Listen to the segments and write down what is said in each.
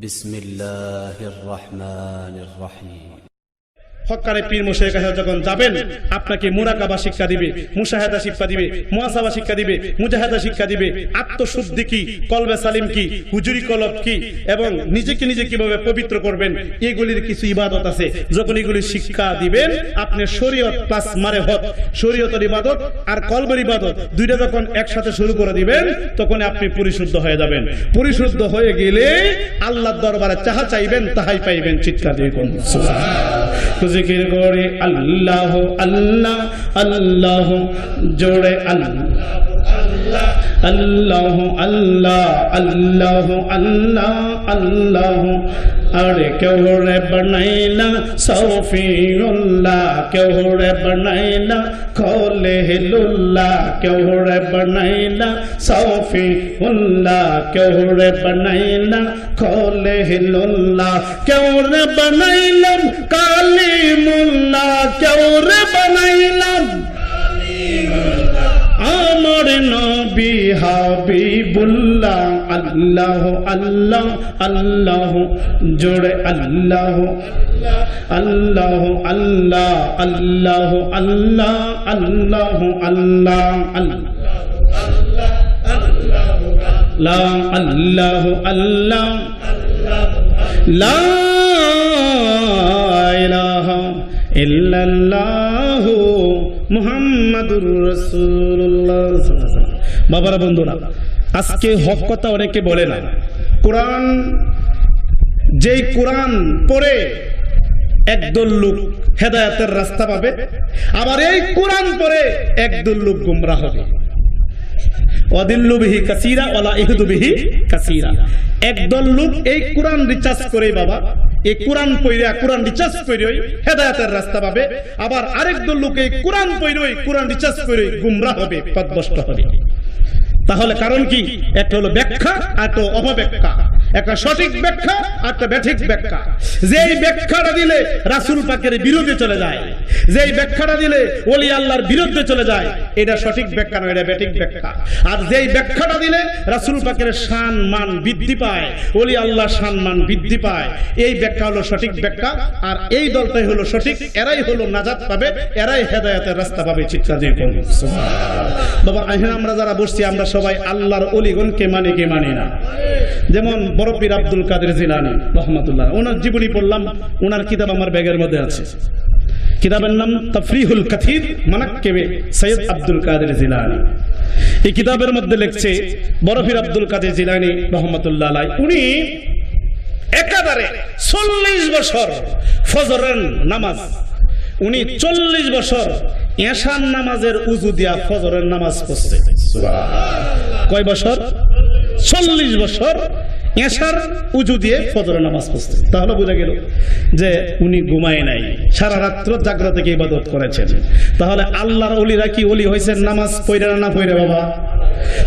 বিসমিল্লাহির রহমানির রহিম। হক্কানি পীর মুশাইখ যখন যাবেন আপনাকে মুরাকাবা শিক্ষা দিবে, মুশাহাদা শিক্ষা দিবে, মুহাসাবা শিক্ষা দিবে, মুজাহাদা শিক্ষা দিবে, আত্মশুদ্ধি কি, কলবে সালিম কি, হুজুরি কলব কি এবং নিজেকে নিজে কিভাবে পবিত্র করবেন এগুলির কিছু ইবাদত আছে। যখন এগুলি শিক্ষা দিবেন আপনি শরীয়ত প্লাস মারেফত, শরীয়তের ইবাদত আর কলবের ইবাদত দুইটা যখন একসাথে শুরু করে দিবেন তখন আপনি পরিশুদ্ধ হয়ে যাবেন। পরিশুদ্ধ হয়ে গেলে আল্লাহর দরবারে যাহা চাইবেন তাহাই পাইবেন। চিৎকার দিয়ে কোন সুবহানাল্লাহ। জিকির করে আল্লাহ আল্লাহ আল্লাহ জোড়ে আল্লাহ আল্লাহ আল্লাহ আল্লাহ আল্লাহ আল্লাহ আরে কেউ রে বানাইলা সৌফিউল্লাহ, কেউ রে বানাইলা খলিলুল্লাহ, কেউ রে বানাইলা সৌফিউল্লাহ, কেউ রে বানাইলা খলিলুল্লাহ, কেউ রে বানাইলাম কালিমুল্লাহ, কেউ রে বানাইলাম আমার নবী হাবিবুল্লাহ। আল্লাহ আল্লাহ আল্লাহ জোড়ে আল্লাহ আল্লাহ আল্লাহ আল্লাহ আল্লাহ আল্লাহ আল্লাহ আল্লাহ আল্লাহ আল্লাহ লা ইলাহা ইল্লাল্লাহু মুহাম্মাদুর রাসূলুল্লাহ। বাবারা বন্ধুরা, আজকে হক কথা অনেকে বলে না। কোরআন, যেই কোরআন পড়ে একদল লোক হেদায়েতের রাস্তা পাবে, আবার এই কোরআন পড়ে একদল লোক গোমরাহ হবে। ওয়াদিল্লু বিহি কাসীরা ওয়ালা ইহদু বিহি কাসীরা। একদল লোক এই কোরআন রিচার্জ করে বাবা, এই কোরআন পড়িয়া কোরআন রিচার্জ করে হেদায়েতের রাস্তা পাবে, আবার আরেক দল লোক এই কোরআন পড়ে কোরআন রিচার্জ করে গুমরাহ হবে, পথভ্রষ্ট হবে। তাহলে কারণ কি? একটা হলো ব্যাখ্যা আর একটা অপব্যাখ্যা, একটা সঠিক ব্যাখ্যা আর একটা ব্যাঠিক ব্যাখ্যা। যেই ব্যাখ্যাটা দিলে রাসূল পাকের বিরুদ্ধে চলে যায়, যেই ব্যাখ্যাটা দিলে ওলি আল্লাহর বিরুদ্ধে চলে যায়, এটা সঠিক ব্যাখ্যা নয়, এটা ব্যাঠিক ব্যাখ্যা। আর যেই ব্যাখ্যাটা দিলে রাসূল পাকের শান মান বৃদ্ধি পায়, ওলি আল্লাহর শান মান বৃদ্ধি পায়, এই ব্যাখ্যা হলো সঠিক ব্যাখ্যা। আর এই দলটাই হলো সঠিক, এরাই হলো নাজাত পাবে, এরাই হেদায়েতের রাস্তা পাবে। চিৎকার দিয়ে বলুন সুবহানাল্লাহ। বাবা, এখানে আমরা যারা বসছি আমরা সবাই আল্লাহর ওলিগণকে মানে কে মানি না। যেমন বড় পীর আব্দুল কাদের জিলানী রাহমাতুল্লাহ, ওনার জীবনী পড়লাম, ওনার কিতাব আমার ব্যাগের মধ্যে আছে। কিতাবের নাম তাফরিহুল কাথির মানাক্কিবে সৈয়দ আব্দুল কাদের জিলানী। এই কিতাবের মধ্যে লিখছে বড় পীর আব্দুল কাদের জিলানী রাহমাতুল্লাহ আলাইহি, উনি একাধারে 40 বছর ফজরের নামাজ, উনি 40 বছর এশার নামাজের উযু দিয়া ফজরের নামাজ পড়ছে। সুবহানাল্লাহ। কয় বছর? 40 বছর এশার উযু দিয়ে ফজরের নামাজ পড়ছে। তাহলে বোঝা গেল যে উনি ঘুমায় নাই, সারা রাত্র জাগ্রত থেকে ইবাদত করেছেন। তাহলে আল্লাহর ওলিরা কি ওলি হয়েছেন নামাজ পড়ে না পড়ে বাবা?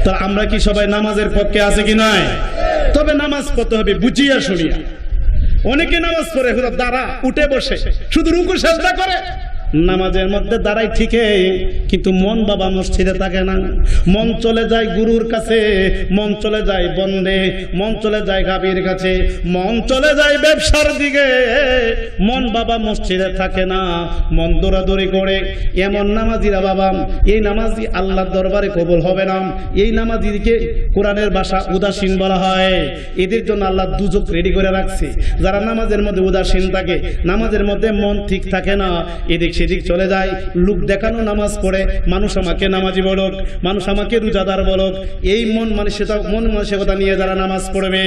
তাহলে আমরা কি সবাই নামাজের পক্ষে আছে কি নাই? তবে নামাজ পড়তে হবে বুঝিয়া শুনিয়া। অনেকে নামাজ পড়ে দাঁড়া উঠে বসে শুধু রুকু সিজদা করে, নামাজের মধ্যে দাঁড়াই ঠিকই, কিন্তু মন বাবা মসজিদে থাকে না। মন চলে যায় গুরুর কাছে, মন চলে যায় বন্দে, মন চলে যায় গাভীর কাছে, মন চলে যায় ব্যবসার দিকে, মন বাবা মসজিদে থাকে না, মন দৌড়াদৌড়ি করে। এমন নামাজিরা বাবা, এই নামাজি আল্লাহর দরবারে কবুল হবে না। এই নামাজিকে কোরআনের ভাষা উদাসীন বলা হয়। এদের জন্য আল্লাহ দুজক রেডি করে রাখছে। যারা নামাজের মধ্যে উদাসীন থাকে, নামাজের মধ্যে মন ঠিক থাকে না, এদিক সেদিক চলে যায়, লোক দেখানো নামাজ পড়ে, মানুষ আমাকে নামাজি বলুক, মানুষ আমাকে রোজাদার বলুক, এই মন মানসিকতা নিয়ে যারা নামাজ পড়বে,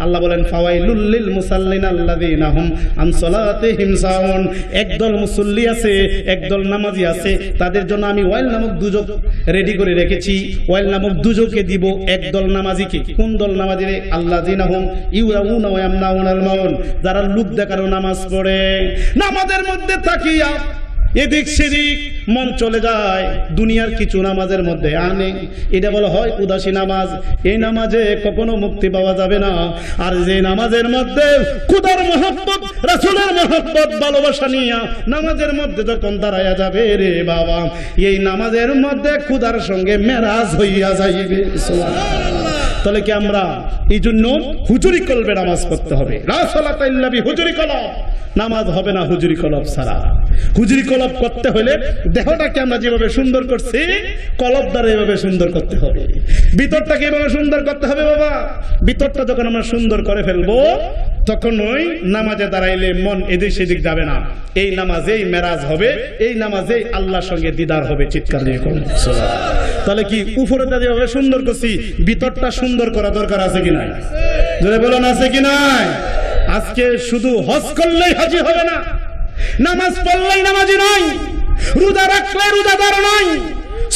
আল্লাহ বলেন ফাওয়াইলুল লিল মুসাল্লিন আল্লাযীনা হুম আন সালাতিহিম সাহুন। একদল মুসল্লি আছে, একদল নামাজি আছে, তাদের জন্য আমি ওয়াইল নামক দুজক রেডি করে রেখেছি। ওয়াইল নামক দুজকে দিব একদল নামাজিকে। কোন দল নামাজিরে? আল্লাযীনা হুম ইউরাউনা ওয়া ইয়ামনাউনাল মাউন, যারা লোক দেখানো নামাজ পড়ে, নামাজের মধ্যে তাকিয়া এদিক সেদিক মন চলে যায়, দুনিয়ার কিছু নামাজের মধ্যে আনে, এটা বলা হয় উদাসী নামাজ। এই নামাজে কখনো মুক্তি পাওয়া যাবে না। আর যে নামাজের মধ্যে খোদার মহব্বত, রাসূলের মহব্বত, ভালোবাসা নিয়া নামাজের মধ্যে যখন দাঁড়ায়া যাবে রে বাবা, এই নামাজের মধ্যে খোদার সঙ্গে মেরাজ হইয়া যাইবে। সুবহানাল্লাহ। তাহলে কি আমরা এই জন্য হুজুরি কলবে নামাজ পড়তে হবে। লা সালাতা ইল্লা বি হুজুরি কলব, নামাজ হবে না হুজুরি কলব ছাড়া। হুজুরি কলব করতে হলে দেহটাকে আমরা যেভাবে সুন্দর করছি কলব দ্বারা এভাবে সুন্দর করতে হবে। ভিতরটাকে এভাবে সুন্দর করতে হবে বাবা। ভিতরটা যখন আমরা সুন্দর করে ফেলবো তখন ওই নামাজে দাঁড়াইলে মন এদিক সেদিক যাবে না। এই নামাজেই মেরাজ হবে, এই নামাজেই আল্লাহর সঙ্গে দিদার হবে। চিৎকার দিয়ে করুন সুবহানাল্লাহ। তাহলে কি উপরেটা যেভাবে সুন্দর করছি ভিতরটা সুন্দর করা দরকার আছে কি নাই? জোরে বলুন আছে কি নাই? আজকে শুধু হজ করলেই হাজি হবে না, নামাজ পড়লেই নামাজি নয়, রোজা রাখলে রোজাদার নয়।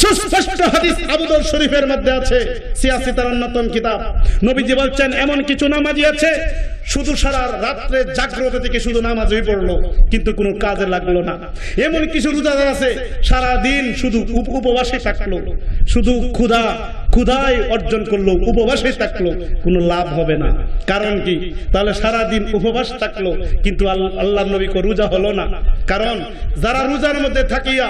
সুস্পষ্ট হাদিস আবু দাউদ শরীফের মধ্যে আছে, সিয়াসিতার অন্যতম কিতাব। নবীজি বলছেন এমন কিছু নামাজি আছে শুধু সারা রাত্রে জাগ্রত থেকে শুধু নামাজই পড়লো কিন্তু কোনো কাজে লাগলো না। এমন কিছু রোজাদার আছে সারা দিন শুধু উপবাসে থাকলো, শুধু ক্ষুধায় অর্জন করলো, উপবাসে থাকলো, কোনো লাভ হবে না। কারণ কি? তাহলে সারা দিন উপবাস থাকলো কিন্তু আল্লাহর নবী কো রোজা হলো না। কারণ যারা রোজার মধ্যে থাকিয়া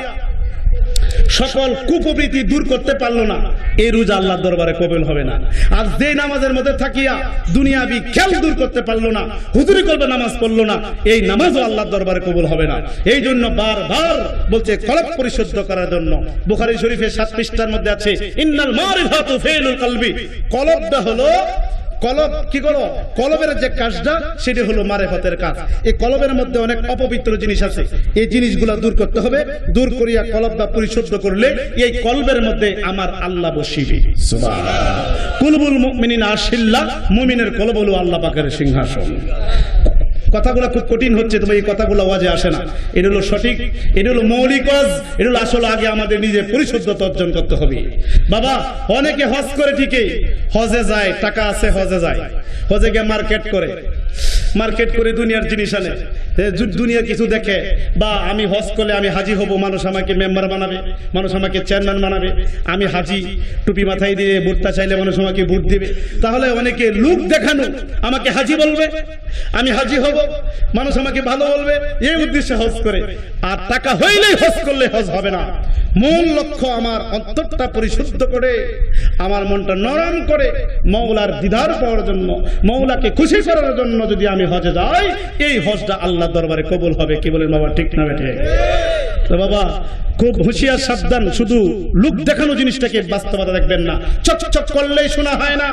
সকল কুপ্রবৃত্তি দূর করতে পারলো না, এই রোজা আল্লাহর দরবারে কবুল হবে না। আর যে নামাজের মধ্যে থাকিয়া দুনিয়াবি খেল দূর করতে পারলো না, হুজুরি কলবে নামাজ পড়লো না, এই নামাজও আল্লাহর দরবারে কবুল হবে না। এই জন্য বারবার বলছে কলব পরিশুদ্ধ করার জন্য। বুখারী শরীফের 7 পৃষ্ঠার মধ্যে আছে ইন্নাল মারিফাতু ফিলুল কলবি। কলবটা হলো কলব কি করো? কলবের যে কাজটা সেটা হলো মারিফতের কাজ। এই কলবের মধ্যে অনেক অপবিত্র জিনিস আছে, এই জিনিসগুলা দূর করতে হবে। দূর করিয়া কলবটা পরিশুদ্ধ করলে এই কলবের মধ্যে আমার আল্লাহ বসিবে। সুবহানাল্লাহ। কুলবুল মুমিনিনা আশিল্লাহ, মুমিনের কলব হলো আল্লাহ পাকের সিংহাসন। কথাগুলো খুব কঠিন হচ্ছে, তবে এই কথাগুলো ওয়াজে আসে না। এটা হলো সঠিক, এটা হলো মৌলিক কাজ, এটা হলো আসলে আগে আমাদের নিজে পরিশুদ্ধতা অর্জন করতে হবে। বাবা অনেকে হজ করে, ঠিকই হজে যায়, টাকা আছে হজে যায়, হজে গিয়ে মার্কেট করে দুনিয়ার জিনিস আনে, দুনিয়ার কিছু দেখে। বা আমি হজ করলে আমি হাজি হব, মানুষ আমাকে মেম্বার বানাবে, মানুষ আমাকে চেয়ারম্যান বানাবে। আমি হাজি, টুপি মাথায় দিয়ে ভোটটা চাইলে মানুষ আমাকে ভোট দিবে। তাহলে অনেকে লোক দেখানো আমাকে হাজি বলবে, আমি হাজি হব, মানুষ আমাকে ভালো বলবে, এই উদ্দেশ্যে হজ করে। আর টাকা হইলেই হজ করলে হজ হবে না। মূল লক্ষ্য আমার অন্তরটা পরিশুদ্ধ করে, আমার মনটা নরম করে মওলার দিদার পাওয়ার জন্য, মওলাকে খুশি করার জন্য যদি আমি হজে যাই, এই হজটা আল্লাহর দরবারে কবুল হবে। কি বলেন বাবা, ঠিক না বেঠে? তো বাবা খুব হুঁশিয়ার সাবধান, শুধু লোক দেখানো জিনিসটাকে বাস্তবতা দেখবেন না। চকচক করলেই শোনা হয় না,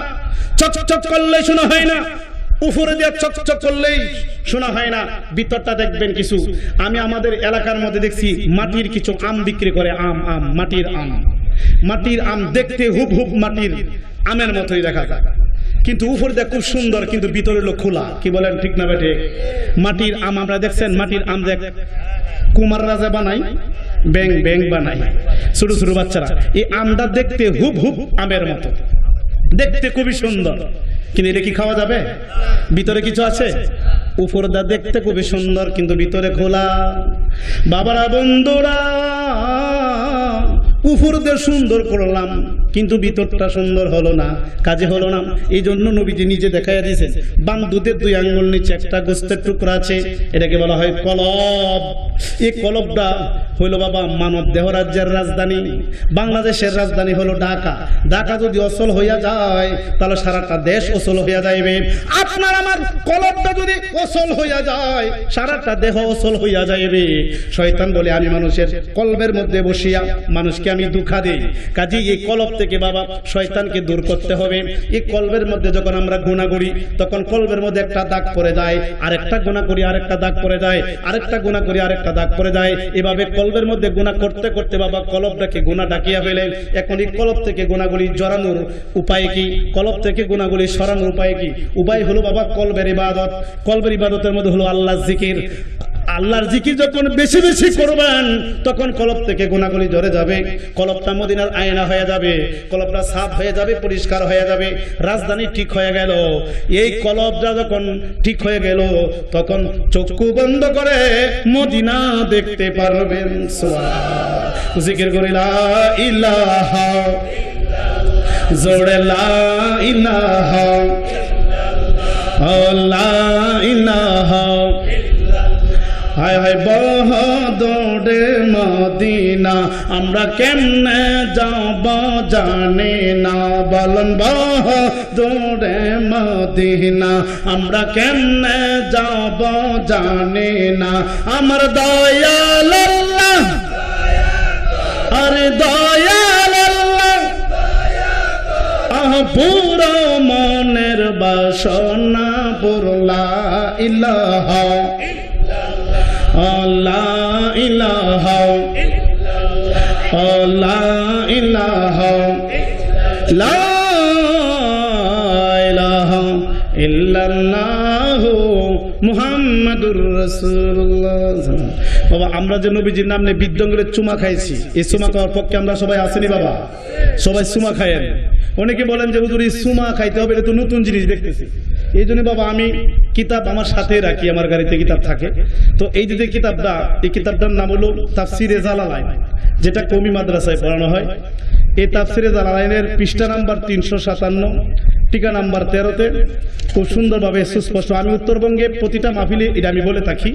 চকচক করলেই শোনা হয় না, উপরে দিয়ে চকচক করলেই শোনা হয় না, ভিতরটা দেখবেন কিছু। আমি আমাদের এলাকার মধ্যে দেখছি মাটির কিছু আম বিক্রি করে, মাটির আম দেখতে হুবহুব মাটির আমের মতোই দেখা যায়, কিন্তু উপরে দেখ খুব সুন্দর, কিন্তু ভিতরে হলো খোলা। কি বলেন, ঠিক না বেঠে? মাটির আম আমরা দেখছেন, মাটির আম দেখ কুমার রাজা বানাই, ব্যাং বানাই, ছোট ছোট বাচ্চারা। এই আমটা দেখতে হুবহুব আমের মতো, দেখতে খুবই সুন্দর, কিন্তু এটা কি খাওয়া যাবে? ভিতরে কিছু আছে। উপরটা দেখতে খুবই সুন্দর কিন্তু ভিতরে খোলা। বাবারা বন্ধুরা, উপর দিয়ে সুন্দর করলাম কিন্তু ভিতরটা সুন্দর হলো না, কাজে হলো না। এই জন্য নবীজি নিজে দেখাইয়া দিয়েছেন, বাম দুধের 2 আঙ্গুল নিচে একটা গোস্তের টুকরা আছে, এটাকে বলা হয় কলব। এই কলবটা হইল বাবা মানব দেহ রাজ্যের রাজধানী। বাংলাদেশের রাজধানী হলো ঢাকা। ঢাকা যদি অচল হইয়া যায় তাহলে সারাটা দেশ অচল হইয়া যাইবে। আপনার আমার কলবটা যদি অচল হইয়া যায় সারাটা দেহ অচল হইয়া যাইবে। শয়তান বলে আমি মানুষের কলবের মধ্যে বসিয়া মানুষকে আমি দুঃখা দেই। কাজেই এই কলব থেকে বাবা শয়তানকে দূর করতে হবে। এই কলবের মধ্যে যখন আমরা গুনাহ করি তখন কলবের মধ্যে একটা দাগ পড়ে যায়, আরেকটা গুনাহ করি আরেকটা দাগ পড়ে যায়, আরেকটা গুনাহ করি আরেকটা দাগ পড়ে যায়। এভাবে কলবের মধ্যে গুনাহ করতে করতে বাবা কলবটাকে গুনাহ ডাকিয়া ফেলে। এখন এই কলব থেকে গুনাহগুলি জড়ানোর উপায় কি? কলব থেকে গুনাহগুলি সরানোর উপায় কি? উপায় হলো বাবা কলবের ইবাদত। কলবের ইবাদতের মধ্যে হলো আল্লাহর জিকির। আল্লাহর জিকির যখন বেশি বেশি করবেন তখন কলব থেকে গুনাহগুলি ঝরে যাবে, কলবটা মদিনার আয়না হয়ে যাবে, কলবটা সাফ হয়ে যাবে, পরিষ্কার হয়ে যাবে, রাজধানী ঠিক হয়ে গেল। এই কলবটা যখন ঠিক হয়ে গেল তখন চক্ষু বন্ধ করে মদিনা দেখতে পারবেন। সুবহানাল্লাহ। জিকির করে লা ইলাহা ইল্লাল্লাহ, জোরে লা ইলাহা ইল্লাল্লাহ, লা ইলাহা হায় হায় বহদরে মদিনা আমরা কেমনে যাব জানি না বলেন বহদরে মদিনা আমরা কেমনে যাব জানি না আমার দয়াল আল্লাহ আরে দয়াল আল্লাহ পুরো মনের বাসনা পুরলা ইলাহা আল্লাহ ইলাহা আল্লাহ ইলাহা লা ইলাহা ইল্লাল্লাহু মুহাম্মাদুর রাসূলুল্লাহ। বাবা আমরা যে নবীজির নাম নিয়ে বিদ্যঙ্গলের চুমা খাইছি, এই চুমা খাওয়ার পক্ষে আমরা সবাই আসেনি বাবা? সবাই চুমা খাইয়েন। অনেকে বলেন যে হুজুর এই চুমা খাইতে হবে, এটা তো নতুন জিনিস দেখতেছি। এই জন্য বাবা আমি কিতাব আমার সাথে রাখি, আমার গাড়িতে কিতাব থাকে। তো এই যে কিতাবটা, এই কিতাবটার নাম হলো তাফসিরে জালালাইন, যেটা কওমি মাদ্রাসায় পড়ানো হয়। এই তাফসিরে জালালাইনের পৃষ্ঠা নাম্বার 357, টিকা নাম্বার 13-তে খুব সুন্দরভাবে সুস্পষ্ট। আমি উত্তরবঙ্গে প্রতিটা মাহফিলে এটা আমি বলে থাকি,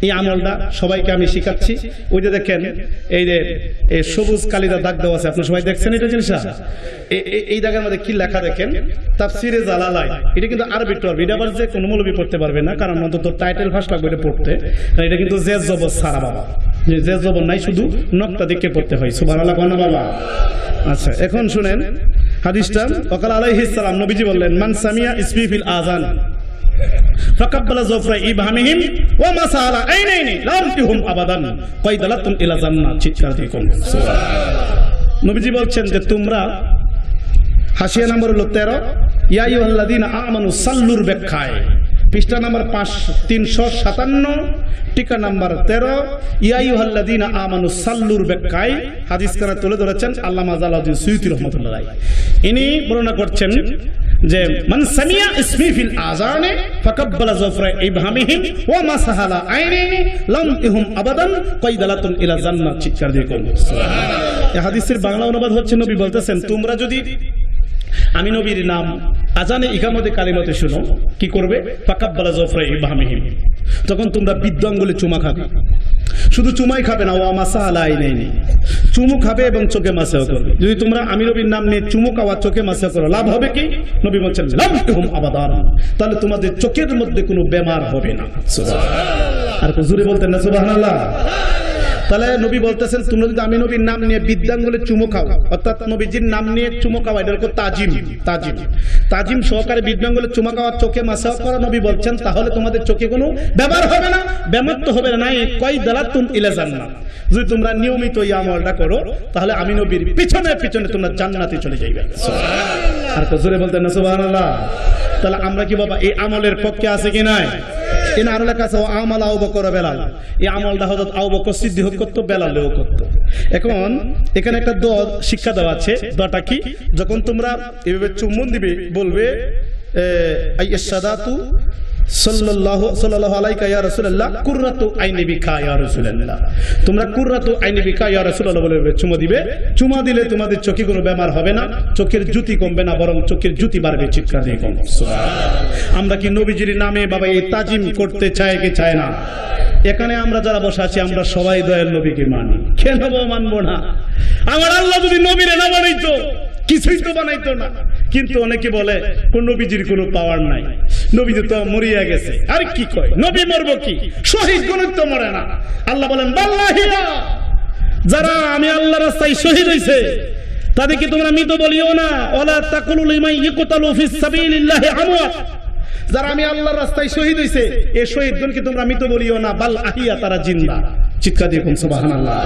এই আমলটা সবাইকে আমি শিখাচ্ছি। ওই যে দেখেন এই যে সবুজ কালিদা দাগ দেওয়া আছে, আপনি সবাই দেখছেন এটা জিনিসটা? এই দাগের মধ্যে কি লেখা দেখেন, তাফসিরে জালালাইন। এটা কিন্তু আরবি টরবি, এটা আবার যে কোনো মৌলবি পড়তে পারবে না, কারণ অন্তত টাইটেল ফার্স্ট লাগবে এটা পড়তে। এটা কিন্তু জেজ জবর সারা বাবা, যে জেজ জবর নাই, শুধু নকটা দেখে পড়তে হয়। সুবহানাল্লাহ কোন বাবা? আচ্ছা এখন শুনেন হাদিসটা। ওয়াকাল আলাইহিস সালাম, নবীজি বললেন মান সামিয়া ইসমি ফিল আযান ফাকাব্বালা যফরা ইবহামিহিম ওয়া মাসালা আইনাইনি লাম তুহুম আবাদান কয়দালাতুন ইলা জান্নাত। চিৎকার দিয়ে কোন সুবহানাল্লাহ। নবীজি বলছেন যে তোমরা, হাসিয়া নম্বর হলো 13, ইয়া আইয়ুহাল্লাযীনা আমানু সাল্লুর ব্যাখ্যায় পৃষ্ঠা নাম্বার 357, টিকা নাম্বার 13, ইয়া আইয়ুহাল্লাযীনা আমানু সাল্লুর ব্যাখ্যায় হাদিস কারা তুলে ধরেছেন আল্লামা জালালউদ্দিন সুয়ুতী রাহমাতুল্লাহ আলাইহি। ইনি বর্ণনা করছেন যে মান সামিয়া ইসমি ফিল আযানে ফাকাব্বালা যফরা ইবহামিহিম ওয়া মাসাহালা আইনাইনি লাম ইহুম আবাদান কয়দালাতুন ইলা জান্নাত। চিৎকার দিয়ে কোন সুবহানাল্লাহ। এই হাদিসের বাংলা অনুবাদ হচ্ছে, নবী বলতেছেন তোমরা যদি আমি নবীর নাম আজানে ইকামতে কালিমাতে শুনো, কি করবে? ফাকাব্বালা যফরা ইবহামিহিম, তখন তোমরা বিদ্যাঙ্গুলে চুমা খাবে। শুধু চুমাই খাবে না, ওয়া মাসাহালা আইনাইনি, চুমু খাবে এবং চোখে মাসাও করবে। যদি তোমরা আমি নবীর নাম নিয়ে চুমু খাওয়া চোখে মাসা করো, লাভ হবে কি? নবী বলছেন লাম তুহুম আবাদান, তাহলে তোমাদের চোখের মধ্যে কোনো বেমার হবে না। সুবহানাল্লাহ। আর হুজুরে বলতেন না সুবহানাল্লাহ? তাহলে নবী বলতেছেন তোমরা যদি আমি নবীর নাম নিয়ে বিদ্যাঙ্গুলে চুমু খাও, অর্থাৎ নবীজির নাম নিয়ে চুমু খাওয়া, এটা হলো তাজিম। তাজিম তাজিম সহকারে বিদ্যাঙ্গুলে চুমা খাওয়া, চোখে মাসাও করা, নবী বলছেন তাহলে তোমাদের চোখে কোনো ব্যবহার হবে না, বেমার তো হবে না। নাই কয়দালাতুন ইলা জান্নাত, যদি তোমরা নিয়মিত এই আমলটা করো তাহলে আমি নবীর পিছনে পিছনে তোমরা জান্নাতে চলে যাইবে। সুবহানাল্লাহ। আর জোরে বলতেন না সুবহানাল্লাহ? তাহলে আমরা কি বাবা এই আমলের পক্ষে আছে কি নাই? এই আর লেখা আছে আমল আবু বকর বেলাল, এই আমলটা হযরত আবু বকর সিদ্দিক করত, বেলালও করত। এখন এখানে একটা দোয়া শিক্ষা দেওয়া আছে। দোয়াটা কি? যখন তোমরা এভাবে চুম্বন দিবে বলবে আইয়াশাদাতু সাল্লাল্লাহু আলাইকা ইয়া রাসূলুল্লাহ কুররাতু আইনি বিকা ইয়া রাসূলুল্লাহ। তোমরা কুররাতু আইনি বিকা ইয়া রাসূলুল্লাহ বলে চুমা দিবে। চুমা দিলে তোমাদের চোখে কোনো বেমার হবে না, চোখের জ্যোতি কমবে না, বরং চোখের জ্যোতি বাড়বে। চিৎকার দিয়ে কোন সুবহানাল্লাহ। আমরা কি নবীজির নামে বাবা এই তাজিম করতে চাই কি চাই না? এখানে আমরা যারা বসে আছি আমরা সবাই দয়াল নবীকে মানি, কেন মানবো না? আমার আল্লাহ যদি নবীরে না বানাইতো কিছুই তো বানাইতো না। কিন্তু অনেকে বলে কোন নবীজির কোনো পাওয়ার নাই, নবী তো মরিয়া গেছে। আর কি কয় নবী মরবো কি? শহীদ গণিত তো মরে না। আল্লাহ বলেন বাল্লাহিয়া, যারা আমি আল্লাহর রাস্তায় শহীদ হইছে তাদেরকে তোমরা মৃত বলিও না। ওয়ালা তাকুলু লিমান ইয়াকতালু ফিস সাবিলিল্লাহি আমওয়াত, যারা আমি আল্লাহর রাস্তায় শহীদ হইছে এই শহীদগণকে তোমরা মৃত বলিও না, বাল আহিয়া, তারা জিন্দা। চিৎকার দিয়ে কোন সুবহানাল্লাহ।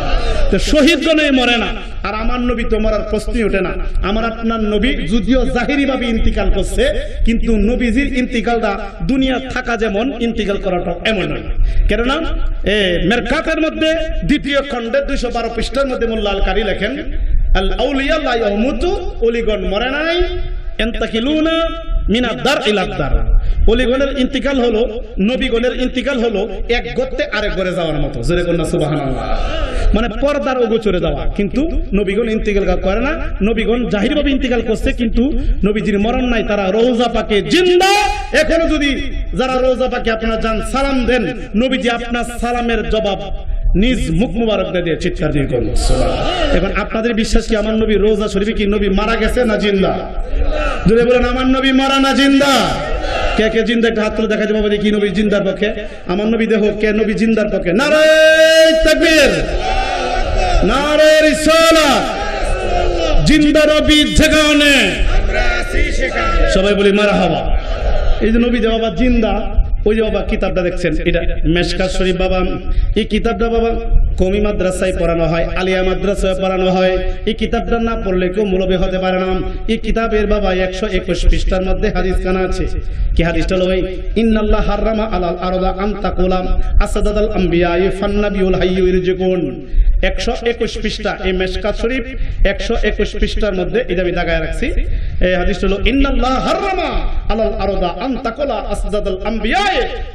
তো শহীদগণে মরে না, আর আমার নবী তো মরার প্রশ্নই ওঠে না। আমার আপনার নবী যদিও জাহিরি ভাবে ইন্তিকাল করছে, কিন্তু নবীজির ইন্তিকালটা দুনিয়া থাকা যেমন ইন্তিকাল করাটা এমন নয়। কেননা মেরকাতের মধ্যে দ্বিতীয় খণ্ডের 212 পৃষ্ঠার মধ্যে মোল্লা আল কারি লেখেন আল আউলিয়া লা ইয়ামুতু, ওলিগণ মরে নাই, ইন্তাকিলুনা মিনাদ দার ইলাদ দার। ওলিগণের ইন্তিকাল হলো, নবীগণের ইন্তিকাল হলো এক গর্তে আরেক ঘরে যাওয়ার মতো। জোরে কন্যা সুবহানাল্লাহ। মানে পর্দার অগোচরে যাওয়া, কিন্তু নবীগণ ইন্তিকাল করে না। নবীগণ জাহিরভাবে ইন্তিকাল করছে, কিন্তু নবীজির মরণ নাই, তারা রওজা পাকে জিন্দা। এখনো যদি যারা রওজা পাকে আপনারা যান, সালাম দেন, নবীজি আপনার সালামের জবাব নিজ মুখ মুবারক দিয়ে চিৎকার দিয়ে করুন সুবহানাল্লাহ। এখন আপনাদের বিশ্বাস কি আমার নবী রওজা শরীফে কি নবী মারা গেছে না জিন্দা? যদি বলেন আমার নবী মারা না জিন্দা, কে কে জিন্দা একটা হাত তুলে দেখা যাবে বলে কি নবী জিন্দার পক্ষে? আমার নবী দেহ কে নবী জিন্দার পক্ষে? নারে তাকবীর, নারে রিসালাত। জিন্দা নবী জাগানে আমরা আছি সেখানে, সবাই বলি মারহাবা। এই যে নবী যে বাবা জিন্দা, ওই যে বাবা কিতাবটা দেখছেন, এটা মেশকাত শরীফ বাবা। এই কিতাবটা বাবা কমি মাদ্রাসায় পড়ানো হয়, আলিয়া মাদ্রাসায় পড়ানো হয়। এই কিতাবটা না পড়লে কেউ মৌলবি হতে পারে না। এই কিতাবের বাবা 121 পৃষ্ঠার মধ্যে হাদিস কানা আছে। কি হাদিসটা হলো, ইন্নাল্লাহ হারামা আলাল আরদা আন তাকুলাম আসাদাদাল আম্বিয়া ফান্নাবিউল হাইয়্যু ইরজিকুন। 121 পৃষ্ঠা এই মেশকাত শরীফ 121 পৃষ্ঠার মধ্যে, এটা আমি দাগায় রাখছি। এই হাদিসটা হলো ইন্নাল্লাহ হারামা আলাল আরদা আন তাকুলা আসাদাদাল আম্বিয়া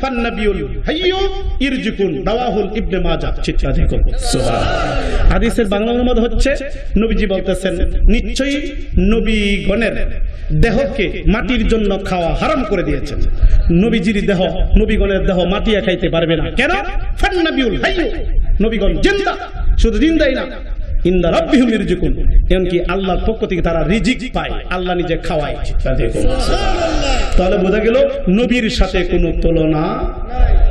ফান্নাবিউল হাইয়্যু ইরজিকুন, রাওয়াহুল ইবনে মাজাহ। চিৎকার দিয়ে করুন সুবহানাল্লাহ। হাদিসের বাংলা অনুবাদ হচ্ছে, নবীজি বলতেছেন নিশ্চয়ই নবীগণের দেহকে মাটির জন্য খাওয়া হারাম করে দিয়েছেন। নবীজির দেহ, নবীগণের দেহ মাটিয়া খাইতে পারবে না। কেন? ফান্নাবিউল হাইয়্যু, নবীগণ জিন্দা, শুধু জিন্দাই না, ইনদা রাব্বিহিম ইরজিকুন, এমনকি আল্লাহর পক্ষ থেকে তারা রিজিক পায়, আল্লাহ নিজে খাওয়ায়। তাহলে বোঝা গেল নবীর সাথে কোনো তুলনা।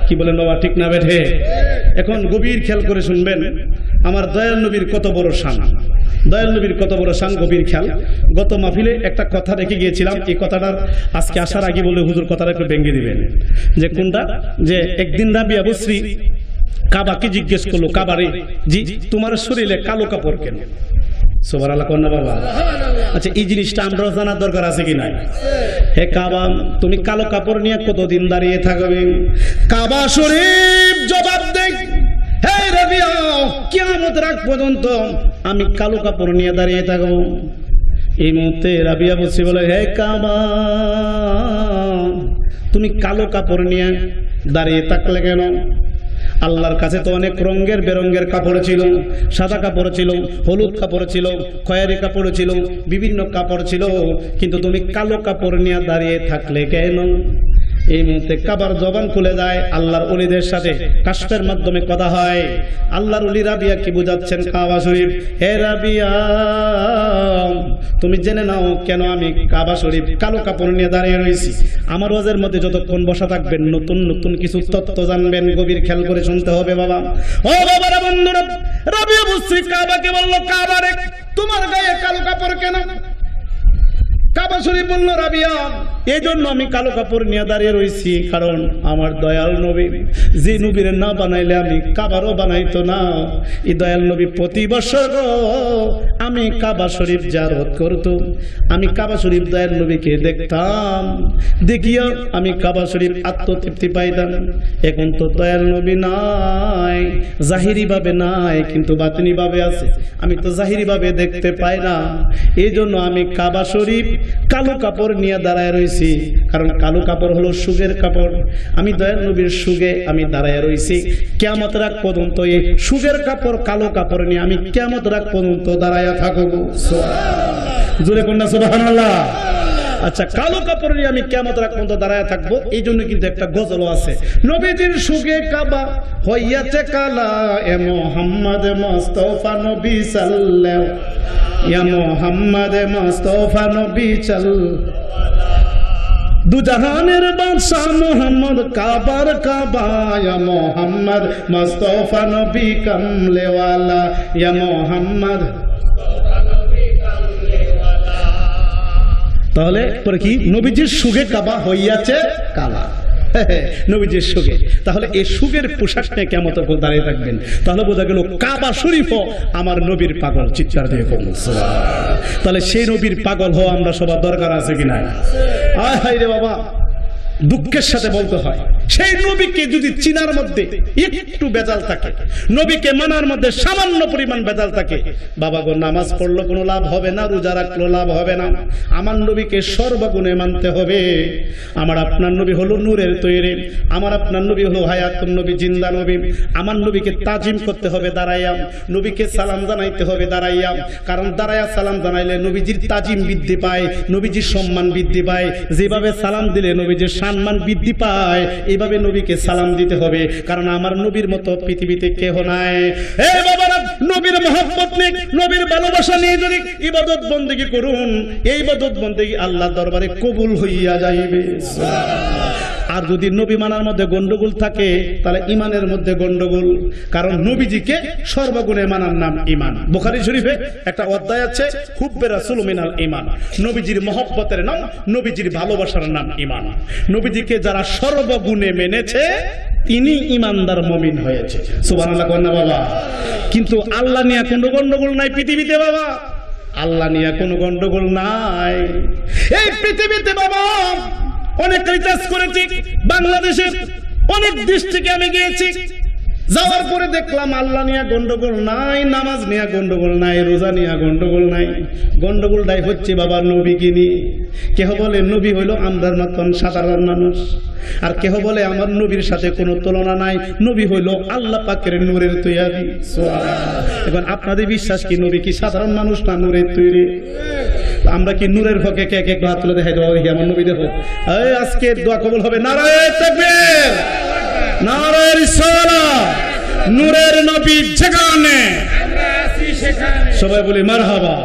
কি বলেন বাবা, ঠিক না বেঠে? এখন গভীর খেয়াল করে শুনবেন, আমার দয়াল নবীর কত বড় শান, দয়াল নবীর কত বড় শান, গভীর খেয়াল। গত মাহফিলে একটা কথা রেখে গিয়েছিলাম, এই কথাটার আজকে আসার আগে বলে হুজুর কথাটা একটু ভেঙে দিবেন। যে কোনটা? যে একদিন রাবিয়া বসরি কাবাকে জিজ্ঞেস করলো, কাবারে জি তোমার শরীরে কালো কাপড় কেন? সুবহানাল্লাহ কন্যা বাবা। আচ্ছা, এই জিনিসটা আমরা জানার দরকার আছে কি নাই? হে কাবা, তুমি কালো কাপড় নিয়ে কতদিন দাঁড়িয়ে থাকবে? কাবা শরীফ জবাব দেয়, হে রাবিয়া, কিয়ামত রাত পর্যন্ত আমি কালো কাপড় নিয়ে দাঁড়িয়ে থাকবো। এই মুহূর্তে রাবিয়া বসে বলে, হে কাবা, তুমি কালো কাপড় নিয়ে দাঁড়িয়ে থাকলে কেন? আল্লাহর কাছে তো অনেক রঙের বেরঙের কাপড় ছিল, সাদা কাপড় ছিল, হলুদ কাপড় ছিল, খয়েরি কাপড় ছিল, বিভিন্ন কাপড় ছিল, কিন্তু তুমি কালো কাপড় নিয়ে দাঁড়িয়ে থাকলে কেন? এই মুহূর্তে কাবার জবান খুলে যায়, আল্লাহর ওলিদের সাথে কাশফের মাধ্যমে কথা হয়। আল্লাহর ওলি রাবিয়া কি বুঝাচ্ছেন কাবা শরীফ, হে রাবিয়া তুমি জেনে নাও কেন আমি কাবা শরীফ কালো কাপড় নিয়ে দাঁড়িয়ে রয়েছি। আমার ওয়াজের মধ্যে যতক্ষণ বসা থাকবেন নতুন নতুন কিছু তথ্য জানবেন, গভীর খেয়াল করে শুনতে হবে বাবা। ও বাবারা, বন্ধুরা, রাবিয়া বসরি কাবাকে বলল, কাবারে তোমার গায়ে কালো কাপড় কেন? কাবা শরীফ বলল, রাবিয়া এই জন্য আমি কালো কাপড় নিয়ে দাঁড়িয়ে রয়েছি, কারণ আমার দয়াল নবী যে নবীর না বানাইলে আমি কাবারও বানাইতো না। এই দয়াল নবী প্রতি বছর আমি কাবা শরীফ জিয়ারত করতো, আমি কাবা শরীফ দয়াল নবীকে দেখতাম, দেখিয়া আমি কাবা শরীফ আত্মতৃপ্তি পাইতাম। এখন তো দয়াল নবী নাই, জাহিরি ভাবে নাই, কিন্তু বাতিনি ভাবে আছে। আমি তো জাহিরি ভাবে দেখতে পাই না, এই জন্য আমি কাবা শরীফ কালো কাপড় নিয়ে দাঁড়ায় রয়েছি, কারণ কালো কাপড় হলো সুগের কাপড়। আমি দয়াল নবীর সুগে আমি দাঁড়ায় রয়েছি, কিয়ামত রাত পর্যন্ত এই সুগের কাপড় কালো কাপড় নিয়ে আমি কিয়ামত রাত পর্যন্ত দাঁড়ায় থাকবো। জোরে কন্যা সুবহানাল্লাহ। আচ্ছা, কালো কাপড় নিয়ে আমি কিয়ামত রাত পর্যন্ত দাঁড়ায় থাকবো, এই জন্য কিন্তু একটা গজলও আছে, নবীজির সুগে কাবা হইয়াছে কালা, এ মুহাম্মদ মুস্তাফা নবী সাল্লাল্লাহু ইয়া মুহাম্মদ মুস্তাফা নবী চল, দু জাহানের বাদশা মুহাম্মদ কাবার কাবা, ইয়া মুহাম্মদ মুস্তাফা নবী কমলেওয়ালা, ইয়া মুহাম্মদ। তাহলে পরে কি? নবীজির সুগে কাবা হইয়াছে কালা, নবীজির সুগে। তাহলে এই সুগের পোশাক নিয়ে কেমন দাঁড়িয়ে থাকবেন? তাহলে বোঝা গেল কাবা শরীফও আমার নবীর পাগল। চিৎকার দিয়ে বলুন সুবহানাল্লাহ। তাহলে সেই নবীর পাগল হওয়া আমরা সবার দরকার আছে কিনা? আয় হায় রে বাবা, দুঃখের সাথে বলতে হয়, সেই নবীকে যদি চিনার মধ্যে একটু বেজাল থাকে, নবীকে মানার মধ্যে সামান্য পরিমাণ বেজাল থাকে, বাবা গো নামাজ পড়লো কোনো লাভ হবে না, রোজা রাখলো লাভ হবে না। আমার নবীকে সর্বগুণে মানতে হবে। আমার আপনার নবী হলো নূরের তৈরি, আমার আপনার নবী হলো হায়াতুন নবী, জিন্দা নবী। আমার নবীকে তাজিম করতে হবে দাঁড়াইয়া, নবীকে সালাম জানাইতে হবে দাঁড়াইয়া, কারণ দাঁড়াইয়া সালাম জানাইলে নবীজির তাজিম বৃদ্ধি পায়, নবীজির সম্মান বৃদ্ধি পায়। যেভাবে সালাম দিলে নবীজির সম্মান বৃদ্ধি পায়, এইভাবে নবীকে সালাম দিতে হবে, কারণ আমার নবীর মতো পৃথিবীতে কেহ নাই। হে বাবারা, নবীর মহব্বত নিয়ে, নবীর ভালোবাসা নিয়ে যদি ইবাদত বন্দেগী করুন, এই ইবাদত বন্দেগী আল্লাহর দরবারে কবুল হইয়া যাইবে। আর যদি নবী মানার মধ্যে গন্ডগোল থাকে, তাহলে ইমানের মধ্যে গন্ডগোল, কারণ নবীজিকে সর্বগুণে মানার নাম ইমান। বুখারী শরীফে একটা অধ্যায় আছে, হুব্বে রাসূল মিনাল ইমান। নবীজির মহব্বতের নাম, নবীজির ভালোবাসার নাম ইমান। নবীজিকে যারা সর্বগুণে মেনেছে, তিনি ইমানদার মুমিন হয়েছে। সুবহানাল্লাহ কোন না বাবা? কিন্তু আল্লাহ নিয়ে কোনো গন্ডগোল নাই পৃথিবীতে বাবা, আল্লাহ নিয়ে কোনো গন্ডগোল নাই এই পৃথিবীতে বাবা। অনেক রিসার্চ করেছি, বাংলাদেশের অনেক দেশ থেকে আমি গিয়েছি, যাওয়ার পরে দেখলাম আল্লাহ নিয়ে গন্ডগোল নাই, নামাজ নিয়ে গন্ডগোল নাই, রোজা নিয়ে গন্ডগোল নাই। গন্ডগোলটাই হচ্ছে বাবা নবীকে নিয়ে। কেহ বলে নবী হইল আমরার মতন সাধারণ মানুষ, আর কেহ বলে আমার নবীর সাথে কোনো তুলনা নাই, নবী হইল আল্লাহ পাকের নূরের তৈরি। এখন আপনাদের বিশ্বাস কি নবী কি সাধারণ মানুষ না নূরের তৈরি? আমরা কি নূরের হকে কে কে হাত তুলে দেখাই দেবো আমার নবী দেখো? আজকে দোয়া কবুল হবে। নারায়ে তাকবীর, নারায়ে রিসালাত। নূরের নবী যেখানে সবাই বলি মারহাবা।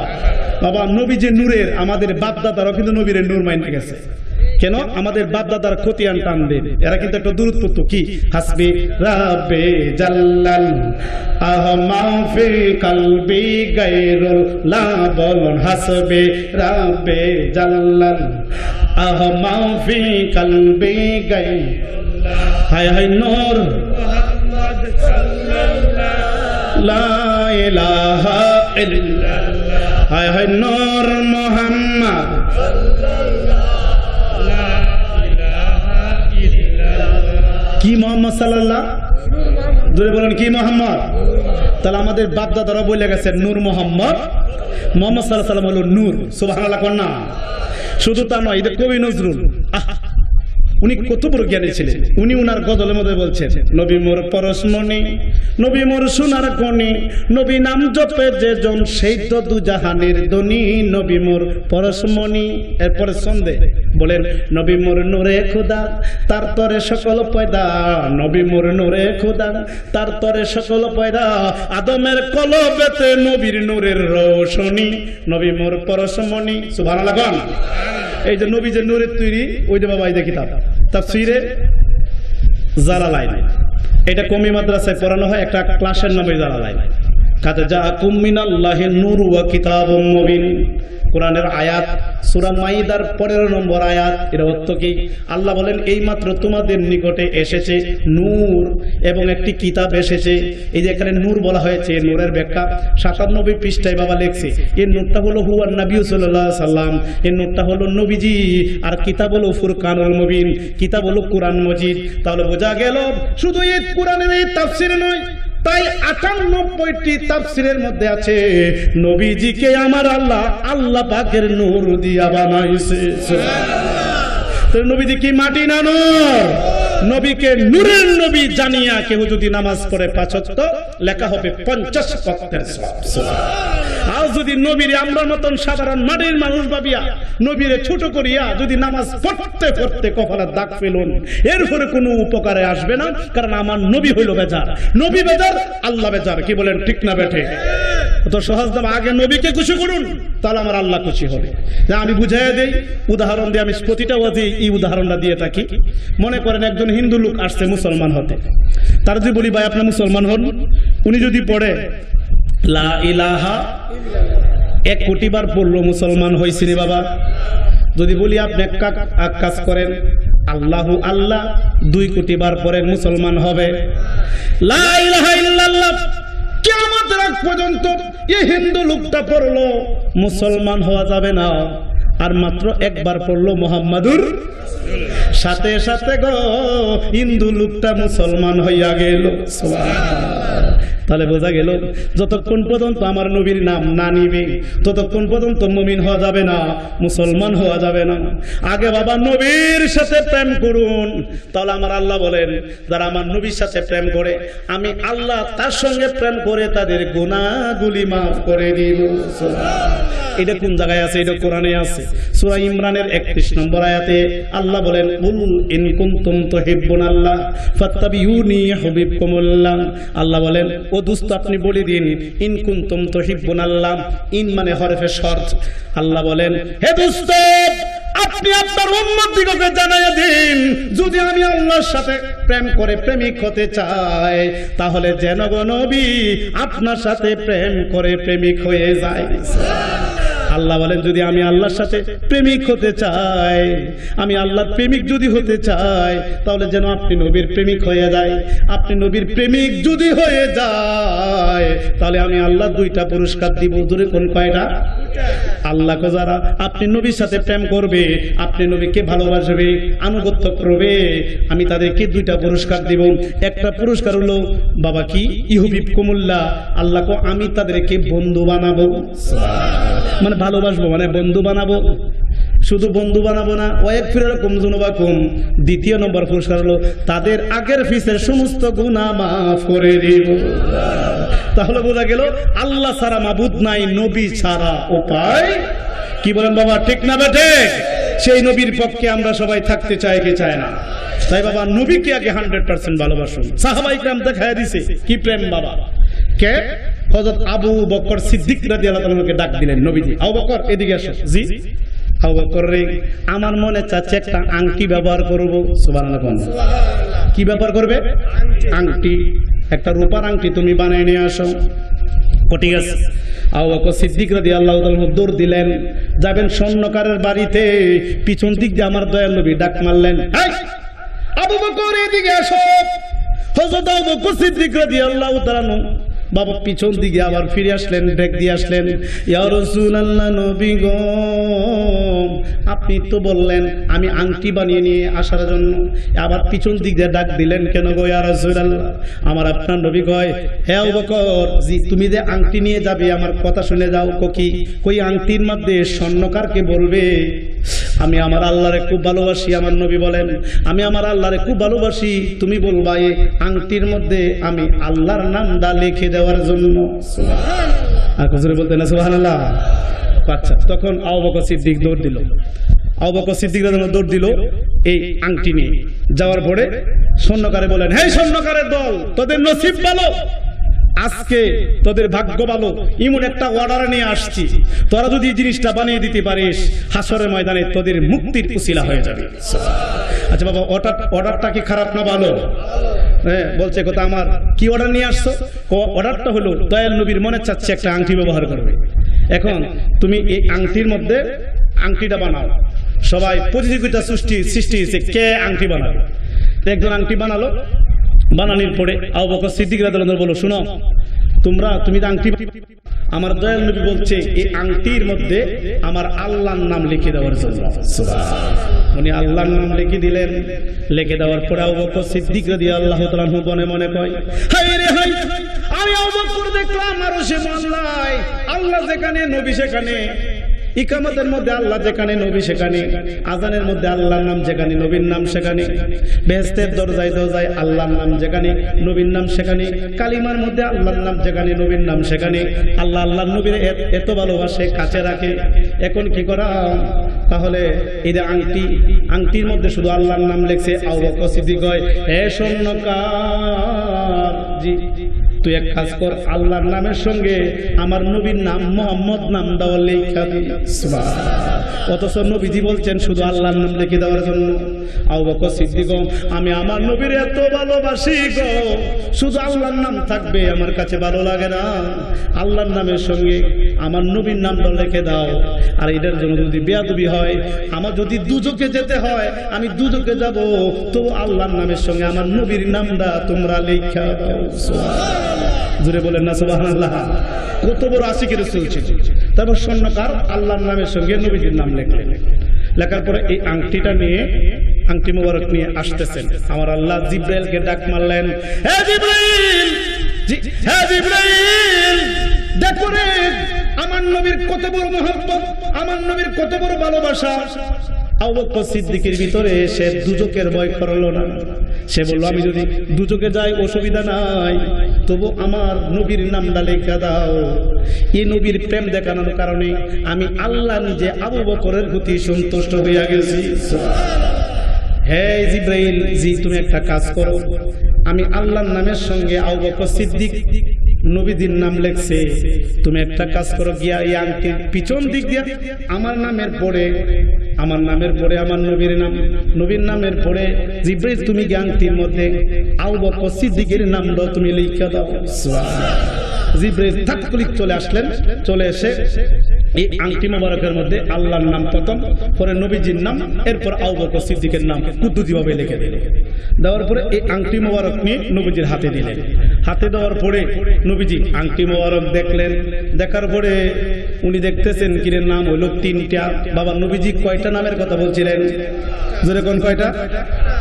বাবা নবী যে নূরের, আমাদের বাপ দাদারাও কিন্তু নবীর নূর মাইনে গেছে। কেন? আমাদের বাপ দাদার খতিয়ান টান দেন, এরা কিন্তু একটা দূরত পড়তো কি, হাসবি রাব্বে জাল্লাল আহমাফি কালবি গায়রুল লা বলুন, হাসবি রাব্বে জাল্লাল আহমাফি কালবি গায়রুল। হায় হায় নূর মুহাম্মদ সাল্লাল্লাহু লা ইলাহা ইল্লাল্লাহ, হায় হায় নূর মুহাম্মদ কি মোহাম্মদ সাল্লাল্লাহ, জোরে বলেন কি মোহাম্মদ? তাহলে আমাদের বাপ দাদারা বলে গেছে নূর মোহাম্মদ, মোহাম্মদ সাল্লাল্লাহু আলাইহি ওয়াসাল্লাম হলো নূর। সুবহানাল্লাহ কোন না? শুধু তা নয়, এটা কবি নজরুল, উনি কত বড় জ্ঞানী ছিলেন। উনি উনার গজলের মধ্যে বলছেন, নবী মোর পরশমণি, নবী মোর সোনার কণি, নবী নাম জপে যে জন সেই তো দুজাহানের ধনী, নবী মোর পরশমণি। এরপরে সন্ধে বলেন, নবী মোর নূরে খোদা তার তরে সকল পয়দা, নবী মোর নূরে খোদা তার তরে সকল পয়দা, আদমের কলবেতে নবীর নূরের রোশনী, নবী মোর পরশমণি। সুবহানাল্লাহ। এই যে নবী যে নূরের তৈরি, ওই যে বাবা এই দেখি তাফসীরে জালালাইন, এটা কমি মাদ্রাসায় পড়ানো হয়, একটা ক্লাসের নামে জালালাইন। কাদ জাআকুম মিনাল্লাহি নূর ওয়া কিতাবুম মুবিন, কোরআনের আয়াত, সূরা মাইদার 15 নম্বর আয়াত। এর অর্থ কি? আল্লাহ বলেন এইমাত্র তোমাদের নিকটে এসেছে নূর এবং একটি কিতাব এসেছে। এই যে এখানে নূর বলা হয়েছে, নূরের ব্যাখ্যা 97 পৃষ্ঠায় বাবা লিখছে। এই নূরটা হলো হুয়ান নবী সাল্লাল্লাহু আলাইহি সাল্লাম, এই নূরটা হলো নবীজি, আর কিতাব হলো ফুরকানুল মুবিন, কিতাব হলো কোরআন মজিদ। তাহলে বোঝা গেল শুধু এই কোরআনের এই তাফসীর নয়, তাই 98টি তাফসীরের মধ্যে আছে নবীজিকে আমার আল্লাহ, আল্লাহ পাকের নূর দিয়া বানাইছে। তো নবীজি কি মাটি না নূর? নবীকে নূরের নবী জানিয়া কেউ যদি নামাজ পড়ে 5 ওয়াক্ত, লেখা হবে 50 ওয়াক্তের সওয়াব। আর যদি নবীর আমরা মতন সাধারণ মাটির মানুষ ভাবিয়া নবীরে ছোট করিয়া যদি নামাজ পড়তে পড়তে কপালে দাগ ফেলুন, এরপরে কোনো উপকারে আসবে না, কারণ আমার নবী হইল বেজার। নবী বেজার, আল্লাহ বেজার। কি বলেন ঠিক না বেঠে? তো সহজ দাম, আগে নবীকে খুশি করুন, তাহলে আমার আল্লাহ খুশি হবে। আমি বুঝাইয়া দেই, উদাহরণ দিয়ে, আমি প্রতিটা ওয়াজে এই উদাহরণটা দিয়ে থাকি। মনে করেন একজন হিন্দু লোক আসছে মুসলমান হতে, তার যদি বলি ভাই আপনি মুসলমান হন, উনি যদি পড়ে লা ইলাহা 1 কোটি বার পড়লো, মুসলমান হইছিনি বাবা। যদি বলি আপনি এক কাজ করেন, আল্লাহু আল্লাহ 2 কোটি বার পরে মুসলমান হবে। লা ইলাহা ইল্লাল্লাহ কিয়ামত রাত পর্যন্ত এই হিন্দু লোকটা পড়লো, মুসলমান হওয়া যাবে না। আর মাত্র একবার পড়লো মুহাম্মাদুর, সাথে সাথে গো হিন্দু লোকটা মুসলমান হইয়া গেল। তাহলে বোঝা গেল যতক্ষণ পর্যন্ত আমার নবীর নাম না নিবে ততক্ষণ পর্যন্ত মুমিন হওয়া যাবে না, মুসলমান হওয়া যাবে না। আগে বাবা নবীর সাথে প্রেম করুন, তাহলে আমার আল্লাহ বলেন যারা আমার নবীর সাথে প্রেম করে আমি আল্লাহ তার সঙ্গে প্রেম করে তাদের গুনাহগুলি মাফ করে দিব। এটা কোন জায়গায় আছে? এটা কোরআনে আছে। সূরা ইমরানের 31 নম্বর আয়াতে আল্লাহ বলেন কুল ইন কুনতুম তুহিব্বুনাল্লাহ ফাত্তাবিউনি ইউহিব্বুকুমুল্লাহ। আল্লাহ বলেন ও দোস্ত আপনি বলে দিন ইন কুনতুম তুহিব্বুনাল্লাহ, ইন মানে হরফে শর্ত। আল্লাহ বলেন হে দোস্ত আপনি আপনার উম্মতদিগকে জানাইয়া দিন যদি আমি আল্লাহর সাথে প্রেম করে প্রেমিক হতে চাই তাহলে যেন গো নবী আপনার সাথে প্রেম করে প্রেমিক হয়ে যায়। আল্লাহ বলেন যদি আমি আল্লাহর সাথে প্রেমিক হতে চাই, আমি আল্লাহর প্রেমিক যদি হতে চাই তাহলে যেন আপনি নবীর প্রেমিক হয়ে যায়। আপনি নবীর প্রেমিক যদি হয়ে যায় তাহলে আমি আল্লাহ 2টা পুরস্কার দিব। জোরে কোন কয়টা? আল্লাহকে যারা আপনি নবীর সাথে প্রেম করবে, আপনি নবীকে ভালোবাসবে, আনুগত্য করবে, আমি তাদেরকে 2টা পুরস্কার দিব। একটা পুরস্কার হলো বাবা কি ইউহিব্বুকুমুল্লাহ, আল্লাহকে আমি তাদেরকে বন্ধু বানাবো, মানে ভালোবাসবো, মানে বন্ধু বানাবো। শুধু বন্ধু বানাবো না, ওয়াগফিরলাকুম যুনুবাকুম। 2য় নম্বর পুরস্কার হলো তাদের আগের পিছের সমস্ত গুনাহ মাফ করে দিব। তাহলে বোঝা গেল আল্লাহ ছাড়া মাবুদ নাই, নবী ছাড়া উপায় কি? বলেন বাবা ঠিক না বেঠে? সেই নবীর পক্ষে আমরা সবাই থাকতে চাই কি চায় না? তাই বাবা নবীকে আগে 100% ভালোবাসুন। সাহাবায়ে কেরাম দেখায় দিছে কি প্রেম বাবা। কে? হযরত আবু বকর সিদ্দিক রাদিয়াল্লাহু তাআলাকে ডাক দিলেন নবীজি, আবু বকর এদিকে আসো। জি আবু বকর রে আমার মনে চাচ্ছে একটা আংটি ব্যবহার করব। সুবহানাল্লাহ। কি ব্যবহার করবে? আংটি, একটা রূপার আংটি তুমি বানায় নিয়ে আসো। ঠিক আছে। আবু বকর সিদ্দিক রাদিয়াল্লাহু তাআলা দৌড় দিলেন, যাবেন স্বর্ণকারের বাড়িতে। পিছন দিক দিয়ে আমার দয়াল নবী ডাক মারলেন, এই আবু বকর এদিকে আসো। হযরত আবু বকর সিদ্দিক রাদিয়াল্লাহু তাআলা বাবা পিছন দিকে আবার ফিরে আসলেন, ডেক দিয়ে আসলেন, ইয়া রাসূলুল্লাহ নবী গো আপনি তো বললেন আমি আংটি বানিয়ে নিয়ে আসার জন্য, আবার পিছন দিক দিয়ে ডাক দিলেন কেন গো ইয়া রাসূলুল্লাহ? আমার আপনার নবী কয় হে আবু বকর জি তুমি যে আংটি নিয়ে যাবে আমার কথা শুনে যাও। কি কই আংটির মধ্যে স্বর্ণকারকে বলবে আমি আমার আল্লাহরে খুব ভালোবাসি। আমার নবী বলেন আমি আমার আল্লাহরে খুব ভালোবাসি, তুমি বলবা এই আংটির মধ্যে আমি আল্লাহর নামটা লিখে দেওয়ার জন্য। সুবহানাল্লাহ। আর হুজুর বলতেন না সুবহানাল্লাহ। আচ্ছা তখন আবু বকর সিদ্দিক দৌড় দিল। আবু বকর সিদ্দিক দৌড় দিল এই আংটি নিয়ে। যাওয়ার পরে স্বর্ণকারে বলেন হে স্বর্ণকারের দল তোদের নসিব ভালো, আজকে তোদের ভাগ্য ভালো, এমন একটা অর্ডার নিয়ে আসছি, তোরা যদি এই জিনিসটা বানিয়ে দিতে পারিস হাসরের ময়দানে তোদের মুক্তির উসিলা হয়ে যাবে। আচ্ছা বাবা অর্ডারটা কি খারাপ না ভালো? হ্যাঁ বলছে কথা আমার কি অর্ডার নিয়ে আসছো? অর্ডারটা হলো দয়াল নবীর মনে চাচ্ছে একটা আংটি ব্যবহার করবে। এখন তুমি এই আংটির মধ্যে আংটিটা বানাও। সবাই প্রতিযোগিতা সৃষ্টি হয়েছে কে আংটি বানাবে। একজন আংটি বানালো, বানানোর পরে আবু বকর সিদ্দিক রাদিয়াল্লাহু তাআলা বলো শুনো তুমি আংটি, আমার দয়াল নবী বলছে এই আংটির মধ্যে আমার আল্লাহর নাম লিখে দেওয়ার জন্য। সুবহানাল্লাহ। উনি আল্লাহর নাম লিখে দিলেন। লিখে দেওয়ার পরে আবু বকর সিদ্দিক রাদিয়াল্লাহু তাআলা মনে মনে কয় হায় রে হায়, আমি আবু বকর দেখলাম আরশে মওলায় আল্লাহ যেখানে নবী সেখানে, ইকামতের মধ্যে আল্লাহ যেখানে নবী সেখানে, আজানের মধ্যে আল্লাহর নাম যেখানে নবীর নাম সেখানে, বেহেশতের দরজায় দরজায় আল্লাহর নাম যেখানে নবীর নাম সেখানে, কালিমার মধ্যে আল্লাহর নাম যেখানে নবীর নাম সেখানে। আল্লাহ আল্লাহর নবীর এত ভালোবাসে, কাছে রাখে। এখন কি করা? তাহলে এই যে আংটির মধ্যে শুধু আল্লাহর নাম লেখছে। আবু বকর সিদ্দিক কয় হে স্বর্ণকার জি তুই এক কাজ কর, আল্লাহর নামের সঙ্গে আমার নবীর নাম মুহাম্মদ নাম দেওয়া লেখা দি। সুবহানাল্লাহ। অথচ নবীজি বলছেন শুধু আল্লাহর নাম লিখে দেওয়ার জন্য। আবু বকর সিদ্দিক আমি আমার নবীর এত ভালোবাসি গো, শুধু আল্লাহর নাম থাকবে আমার কাছে ভালো লাগে না, আল্লাহর নামের সঙ্গে আমার নবীর নামটা লিখে দাও। আর এটার জন্য যদি বেয়াদবি হয়, আমার যদি দুজকে যেতে হয় আমি দুজকে যাব, তো আল্লাহর নামের সঙ্গে আমার নবীর নামটা তোমরা লিখা দাও। সুবহানাল্লাহ। জোরে বলেন না সুবহানাল্লাহ। কত বড় আশিক রাসূল ছিল। তারপর স্বর্ণকার আল্লাহর নামের সঙ্গে নবীজির নাম লেখলেন। লেখার পরে এই আংটিটা নিয়ে, আংটি মোবারক নিয়ে আসতেছেন। আমার আল্লাহ জিব্রাইলকে ডাক মারলেন, হে জিব্রাইল, হে জিব্রাইল, দেখো রে আমার নবীর কত বড় মহব্বত, আমার নবীর কত বড় ভালোবাসা। আবু বকর সিদ্দিকের ভিতরে সে দুজকের ভয় করলো না। সে বলল, আমি যদি দুজকে যাই অসুবিধা নাই, তবু আমার নবীর নামটা লেখা দাও। এই নবীর প্রেম দেখানোর কারণে আমি আল্লাহ নিজে আবু বকরের প্রতি সন্তুষ্ট হইয়া গেছি। হে জিব্রাইল, জি তুমি একটা কাজ করো, আমি আল্লাহর নামের সঙ্গে আবু বকর সিদ্দিক নবীজির নাম লেখছে, তুমি একটা কাজ করো, গিয়া এই আংটির পিছন দিক দিয়া আমার নামের পরে, আমার নামের পরে আমার নবীর নাম, নবীর নামের পরে জিব্রাইল তুমি গিয়ে আংটির মধ্যে আবু বকর সিদ্দিকের নামটাও তুমি লিখে দাও। জিব্রাইল তাৎক্ষণিক চলে আসলেন। চলে এসে এই আংটি মোবারকের মধ্যে আল্লাহর নাম প্রথম, পরে নবীজির নাম, এরপর আবু বকর সিদ্দিকের নাম কুদ্দুসি ভাবে লিখে দিলেন। দেওয়ার পরে এই আংটি মোবারক নিয়ে নবীজির হাতে দিলেন। হাতে দেওয়ার পরে নবীজি আংটি মোবারক দেখলেন। দেখার পরে উনি দেখতেছেন কিরে নাম হইল তিনটা। বাবা নবীজি কয়টা নামের কথা বলছিলেন? জোরে কোন কয়টা?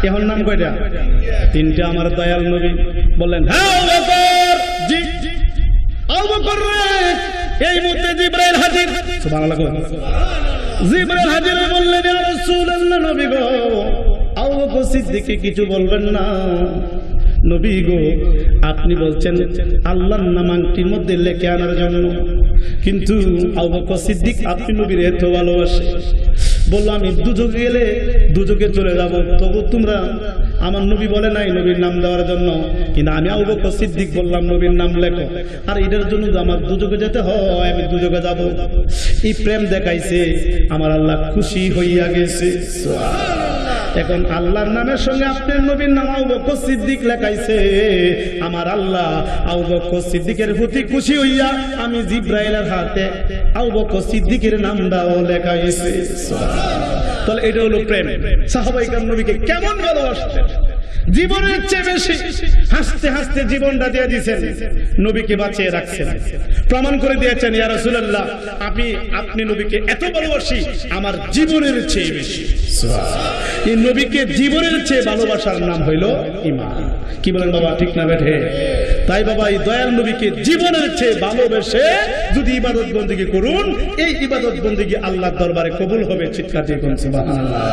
এখন নাম কয়টা? তিনটা। আমার দয়াল নবী বললেন, হ্যাঁ আবু বকর, জি আবু বকর রে, এই মুহূর্তে জিব্রাইল হাজির। সুবহানাল্লাহ। জিব্রাইল হাজির বললেন, ইয়া রাসূলুল্লাহ, নবী গো, আবু বকর সিদ্দিককে কিছু বলবেন না। নবী গো, আপনি বলছেন আল্লাহর নাম আংটির মধ্যে লেখে আনার জন্য, কিন্তু আবু বকর সিদ্দিক আপনি নবীর এত ভালোবাসে, বললো আমি দুজকে গেলে দুজকে চলে যাব, তবু তোমরা আমার নবী বলে নাই নবীর নাম দেওয়ার জন্য, কিন্তু আমি আবু বকর সিদ্দিক বললাম নবীর নাম লেখো, আর এটার জন্য আমার দুজকে যেতে হয়, আমি দুজকে যাব। এই প্রেম দেখাইছে, আমার আল্লাহ খুশি হইয়া গেছে। এখন আল্লাহর নামের সঙ্গে আপনার নবীর নাম আবু বকর সিদ্দিক লেখাইছে, আমার আল্লাহ আবু বকর সিদ্দিকের প্রতি খুশি হইয়া আমি জিব্রাইলের হাতে আবু বকর সিদ্দিকের নামটাও লেখাইছে। তাহলে এটা হলো প্রেম। সাহাবায়ে কেরাম নবীকে কেমন ভালোবাসতেন, জীবনের চেয়ে বেশি হাসতে হাসতে জীবনটা দিয়ে দিয়েছেন, নবীকে বাঁচিয়ে রাখছেন, প্রমাণ করে দিয়েছেন, ইয়া রাসূলুল্লাহ আপনি নবীকে এত ভালোবাসি আমার জীবনের চেয়ে বেশি। এই নবীকে জীবনের চেয়ে ভালোবাসার নাম হইল ঈমান। কি বলেন বাবা, ঠিক না বেঠে? তাই বাবা এই দয়াল নবীকে জীবনের চেয়ে ভালোবেসে যদি ইবাদত বন্দেগী করুন, এই ইবাদত বন্দেগী আল্লাহর দরবারে কবুল হবে। চিৎকার দিয়ে বলুন সুবহানাল্লাহ।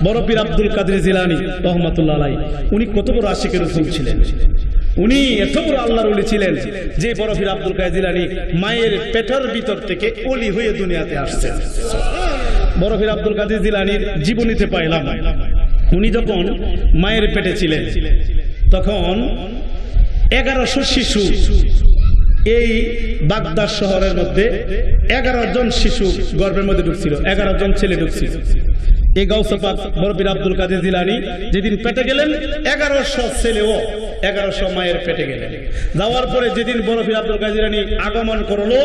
বড় পীর আব্দুল কাদের জিলানী রহমাতুল্লাহ আলাইহি, উনি কত বড় আশিকের রাসূল ছিলেন, উনি এত বড় আল্লাহর ওলি ছিলেন যে বড় পীর আব্দুল কাদের জিলানী মায়ের পেটের ভিতর থেকে ওলি হয়ে দুনিয়াতে আসছেন। বড় পীর আব্দুল কাদের জিলানীর জীবনীতে পাইলাম, উনি যখন মায়ের পেটে ছিলেন তখন 1100 শিশু, এই বাগদাদ শহরের মধ্যে 11 জন শিশু গর্ভের মধ্যে ঢুকছিল, 11 জন ছেলে ঢুকছিল। এই গাউস পাক বড় পীর আব্দুল কাদের জিলানী যেদিন পেটে গেলেন, 1100 ছেলেও 1100 মায়ের পেটে গেলেন। যাওয়ার পরে যেদিন বড় পীর আব্দুল কাদের জিলানী আগমন করলো,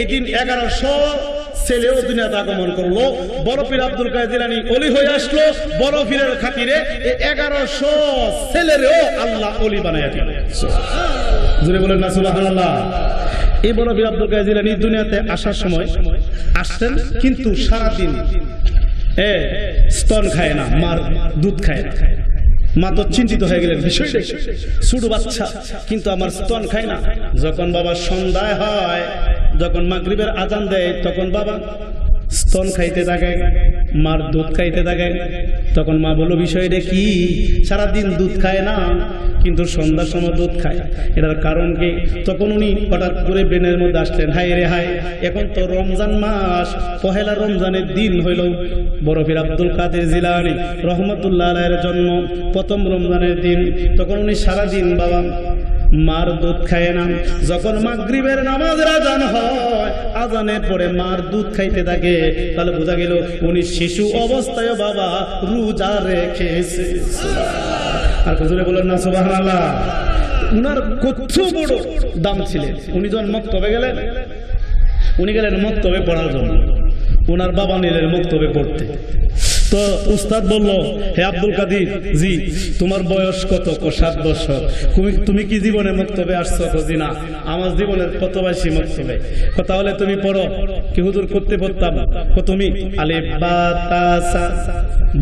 এদিন 1100 ছেলেও দুনিয়াতে আগমন করলো। বড় পীর আব্দুল কাদের জিলানী ওলি হয়ে আসলো। বড় পীরের খাতিরে এই 1100 ছেলেরও আল্লাহ ওলি বানায়া দিলেন। জোরে বলেন না সুবহানাল্লাহ। এই বড় পীর আব্দুল কাদের জিলানী দুনিয়াতে আসার সময় আসছেন, কিন্তু সারাদিন স্তন খায় না, মার দুধ খায় না। মা তো চিন্তিত হয়ে গেলেন বিষয়টা, ছোট বাচ্চা কিন্তু আমার স্তন খায় না। যখন বাবা সন্ধ্যায় হয়, যখন মাগরিবের আজান দেয়, তখন বাবা স্তন খাইতে থাকে, মার দুধ খাইতে থাকে। তখন মা বলল বিষয়টা কি, সারাদিন দুধ খায় না কিন্তু সন্ধ্যার সময় দুধ খায়, এটার কারণ কি? তখন উনি হঠাৎ করে ব্রেনের মধ্যে আসলেন, হায় রে হায়, এখন তো রমজান মাস, পহেলা রমজানের দিন হইল বড় পীর আব্দুল কাদের জিলানী রহমতুল্লাহ আলাইহির জন্ম, প্রথম রমজানের দিন। তখন উনি সারাদিন বাবা মার দুধ খায় না। যখন মাগরিবের নামাজের আজান হয়, আজানের পরে মার দুধ খাইতে থাকে, তাহলে বোঝা গেল উনি শিশু অবস্থায় বাবা রোজা রেখেছে। আর হুজুরে বলেন না সুবহানাল্লাহ। উনার কত বড় দাম ছিলেন। উনি যখন মক্তবে গেলেন, উনি গেলেন মক্তবে পড়ার জন্য, উনার বাবা নিলেন মক্তবে পড়তে। তো উস্তাদ বলল, হে আব্দুল কাদের জি তোমার বয়স কত? 7 বছর। তুমি কি জীবনে মক্তবে আসছো? জি না, আমার জীবনের প্রতবাসী মক্তবে। তাহলে তুমি পড়ো। কি হুজুর করতে পড়তাম? তুমি আলিফ বা তা সা।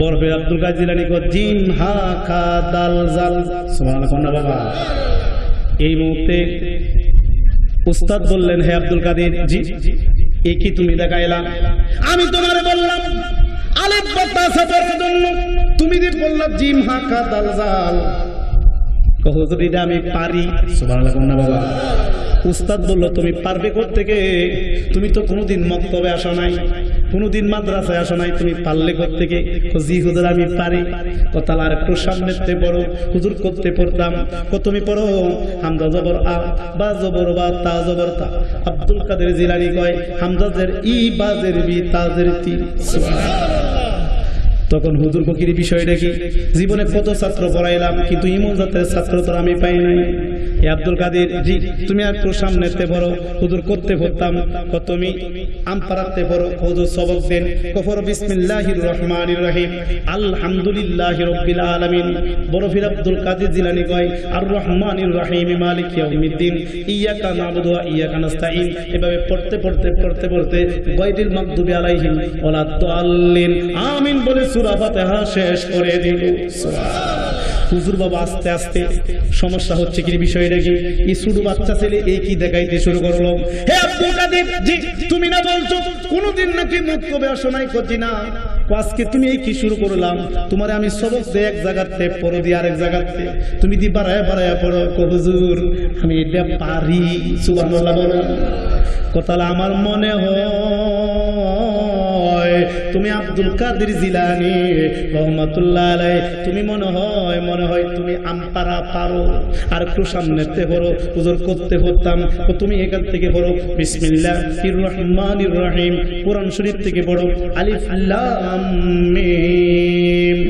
বরফে আব্দুল কাদের জিলানী কো জিম হা খা দাল জাল। সুবহানাল্লাহ বাবা। এই মুহূর্তে উস্তাদ বললেন, হে আব্দুল কাদের জি এ কি তুমি দেখাইলা? আমি তোমারে বললাম আলিফ বা তা সা পড়ার জন্য, তুমি যে বললা জিম হা খা দাল জাল। হুজুর এটা আমি পারি। সুবহানাল্লাহ বাবা। উস্তাদ বলল, তুমি পারবে কোত্থেকে? তুমি তো কোনোদিন মক্তবে আসো নাই, কোনোদিন মাদ্রাসায় আসো নাই, তুমি পারলে কোত্থেকে? জি হুজুর আমি পারি। তাহলে আর একটু সামনেতে পড়ো। হুজুর করতে পড়তাম। তুমি পড়ো হামজা জবর আ, বা জবর বা, তা জবর তা। আব্দুল কাদের জিলানী কয় হামজাজের ই, বাজের বি, তাজের তি। তখন হুজুর ফকির বিষয়টা কি? জীবনে কত ছাত্র পড়াইলাম, কিন্তু ইমন জাতের ছাত্র তো আমি পাই নাই। হে আব্দুল কাদের জি তুমি একটু সামনেতে পড়ো। হুজুর করতে পড়তাম। তুমি আমপারাতে পড়ো। হুজুর সবক দেন। কফর বিসমিল্লাহির রহমানির রহিম আলহামদুলিল্লাহি রাব্বিল আলামিন। বরফির আব্দুল কাদের জিলানী কয় আর রহমানির রহিম মালিক ইয়াউমিদ্দিন ইয়াকা নাবুদু ওয়া ইয়াকা নাস্তাইন। এভাবে পড়তে পড়তে পড়তে পড়তে গায়রিল মাগদুবি আলাইহিম ওয়ালা দাল্লিন আমিন বলে সূরা ফাতিহা শেষ করে দিল। হুজুর বাবা আস্তে আস্তে সমস্যা হচ্ছে কি বিষয়টা কি? এই ছোট বাচ্চা ছেলে এই কি দেখাইতে শুরু করলো? হে আব্দুল কাদের জি তুমি না বলছো কোনদিন নাকি মক্তবে আসো নাই? কজি না। আজকে তুমি এই কি শুরু করলাম? তোমারে আমি সবক দে এক জায়গাতে পড়ো দি আরেক জায়গাতে, তুমি দি বাড়ায়া বাড়ায়া পড়ো। হুজুর আমি এটা পারি। সুবহানাল্লাহ বলো। কথাটা আমার মনে হয় তুমি আব্দুল কাদের জিলানী রহমাতুল্লাহ আলাইহি, তুমি মনে হয় তুমি আমপারা পারো। আর একটু সামনেতে পড়ো। হুজুর করতে পড়তাম। তুমি এখান থেকে পড়ো বিসমিল্লাহির রহমানির রহিম। কোরআন শরীফ থেকে পড়ো আলিফ লাম মিম।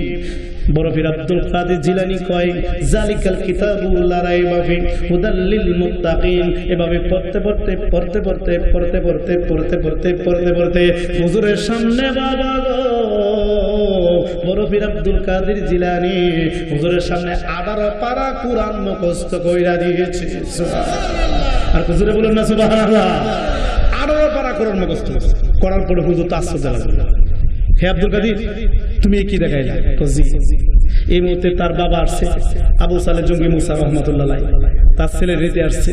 বরফির আব্দুল কাদের জিলানী কয় জালিকাল কিতাবু লা রাইবা ফি হুদাল লিল মুত্তাকিন। এভাবে পড়তে পড়তে পড়তে পড়তে পড়তে পড়তে পড়তে পড়তে পড়তে পড়তে হুজুরের সামনে বাবা গো বরফির আব্দুল কাদের জিলানী হুজুরের সামনে 18 পারা কুরআন মুখস্থ কইরা দিয়েছে। সুবহানাল্লাহ। আর হুজুরে বলেন না সুবহানাল্লাহ। 18 পারা কুরআন মুখস্থ করার পরে হুজুর তো আশ্চর্য লাগলো। হে আব্দুল কাদের তুমি কি দেখাইলা? এই মুহূর্তে তার বাবা আসছে, আবু সালে জঙ্গি মুসা রহমতুল্লাহ আলাইহি। তার ছেলে রেতে আসছে।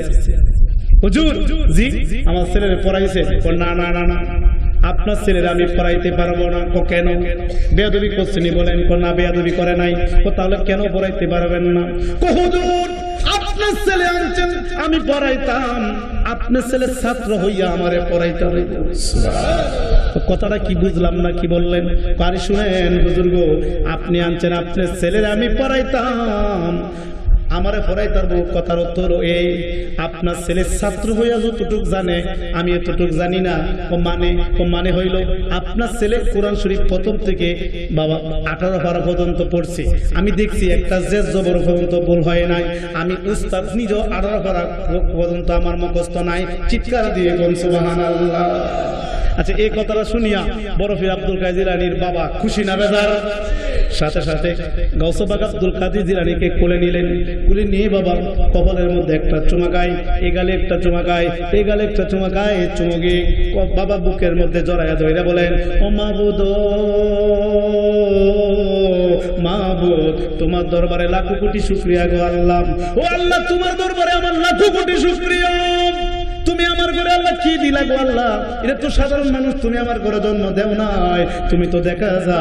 হুজুর জি আমার ছেলের পড়াইছে? না না না না আপনার ছেলের আমি পড়াইতে পারবো না। কেন? বেয়াদবি করছেনি বলেন? না বেয়াদবি করে নাই। তাহলে কেন পড়াইতে পারবেন না? হুজুর আপনার ছেলে আনছেন আমি পড়াইতাম, আপনার ছেলে ছাত্র হইয়া আমারে পড়াইতে হবে। কথাটা কি বুঝলাম না, কি বললেন? পারি শুনেন হুজুর গো, আপনি আনছেন আপনার ছেলের আমি পড়াইতাম, আমারে পড়াইতার কথার উত্তর এই আপনার ছেলে ছাত্র হইয়া যতটুক জানে আমি এতটুক জানি না। মানে হইল আপনার ছেলে কোরআন শরীফ প্রথম থেকে বাবা 18 পারা পর্যন্ত পড়ছে। আমি দেখছি একটা জেজ জবর পর্যন্ত ভুল হয় নাই। আমি উস্তাদ নিজেও 18 পারা পর্যন্ত আমার মুখস্থ নাই। চিৎকার দিয়ে বলুন সুবহানাল্লাহ। আচ্ছা এই কথাটা শুনিয়া বরফির আব্দুল কাদের জিলানীর বাবা খুশি না বেজার? সাথে সাথে গাউসবাগ আব্দুল কাদের জিলানীকে কোলে নিলেন। কোলে নিয়ে বাবা কপালের মধ্যে একটা চুমা খায়, এই গালে একটা চুমা খায়, এই গালে একটা চুমা খায়। চুমুকে বাবা বুকের মধ্যে জড়াইয়া ধইরা বলেন ও মাবুদ, মাবুদ তোমার দরবারে লাখো কোটি শুকরিয়া গো আল্লাহ। ও আল্লাহ তোমার দরবারে আমার লাখো কোটি শুকরিয়া। তুমি আমার ঘরে আল্লাহ কি দিলা গো আল্লাহ? এটা তো সাধারণ মানুষ, তুমি আমার ঘরে জন্ম দেও নাই। তুমি তো দেখা যা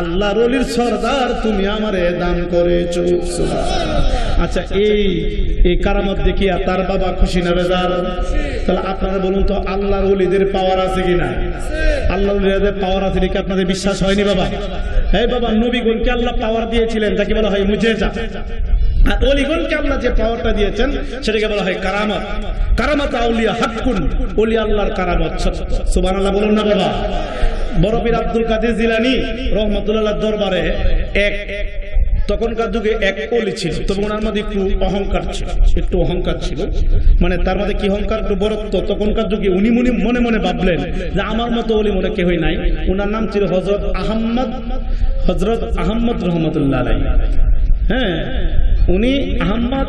আল্লাহর ওলির সরদার, তুমি আমারে দান করেছো। আচ্ছা এই কারামত দেখিয়া তার বাবা খুশি না বেজার? তাহলে আপনারা বলুন তো আল্লাহর ওলিদের পাওয়ার আছে কিনা? আল্লাহর ওলিদের পাওয়ার আছে নাকি আপনাদের বিশ্বাস হয়নি বাবা? এই বাবা নবীগণকে আল্লাহ পাওয়ার দিয়েছিলেন, যাকে বলা হয় মুজিজা। আর ওলিগণকে আল্লাহ যে পাওয়ারটা দিয়েছেন সেটাকে বলা হয় কারামত। কারামত আউলিয়া হাক্কুন, ওলি আল্লাহর কারামত সত্য। সুবহানাল্লাহ বলুন না বাবা। বরফির আব্দুল কাদের জিলানী রহমাতুল্লাহ দরবারে এক তখনকার যুগে এক ওলি ছিল, তবে ওনার মধ্যে একটু অহংকার ছিল, মানে তার মধ্যে কি অহংকার, একটু বড়ত্ব। তখনকার যুগে উনি মনে মনে ভাবলেন যে আমার মতো ওলি মনে কেউই নাই। ওনার নাম ছিল হযরত আহমদ রহমতুল্লাহ আলাইহি। হ্যাঁ, উনি আহমদ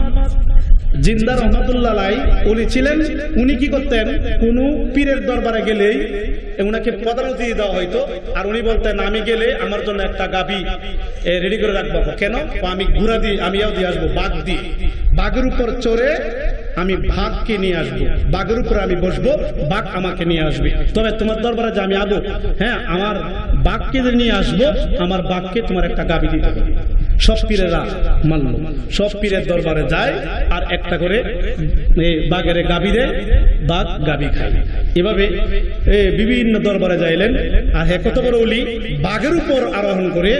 জিন্দা রহমতুল্লাহ আলাইহি উনি ছিলেন। উনি কি করতেন, কোন পীরের দরবারে গেলেই উনাকে প্রধানতি দেওয়া হইতো, আর উনি বলতেন আমি গেলে আমার জন্য একটা গাভী রেডি করে রাখবো। কেন? আমি ঘোড়া দিই, আমিও দিয়ে আসবো, বাঘ দিই, বাঘের উপর চড়ে আমি বাঘকে নিয়ে আসবো, বাঘের উপরে আমি বসবো, বাঘ আমাকে নিয়ে আসবে। তবে তোমার দরবারে যে আমি আবো, হ্যাঁ, আমার বাঘকে যে নিয়ে আসবো, আমার বাঘকে তোমার একটা গাভী দিতে হবে। সব পীরেরা মানল, সব পীরের দরবারে যায় আর একটা করে বাঘের গাভী দেয়, বাঘ গাভী খায়। এভাবে বিভিন্ন দরবারে যাইলেন। আর হ্যাঁ, কত বড় ওলি, বাঘের উপর আরোহণ করে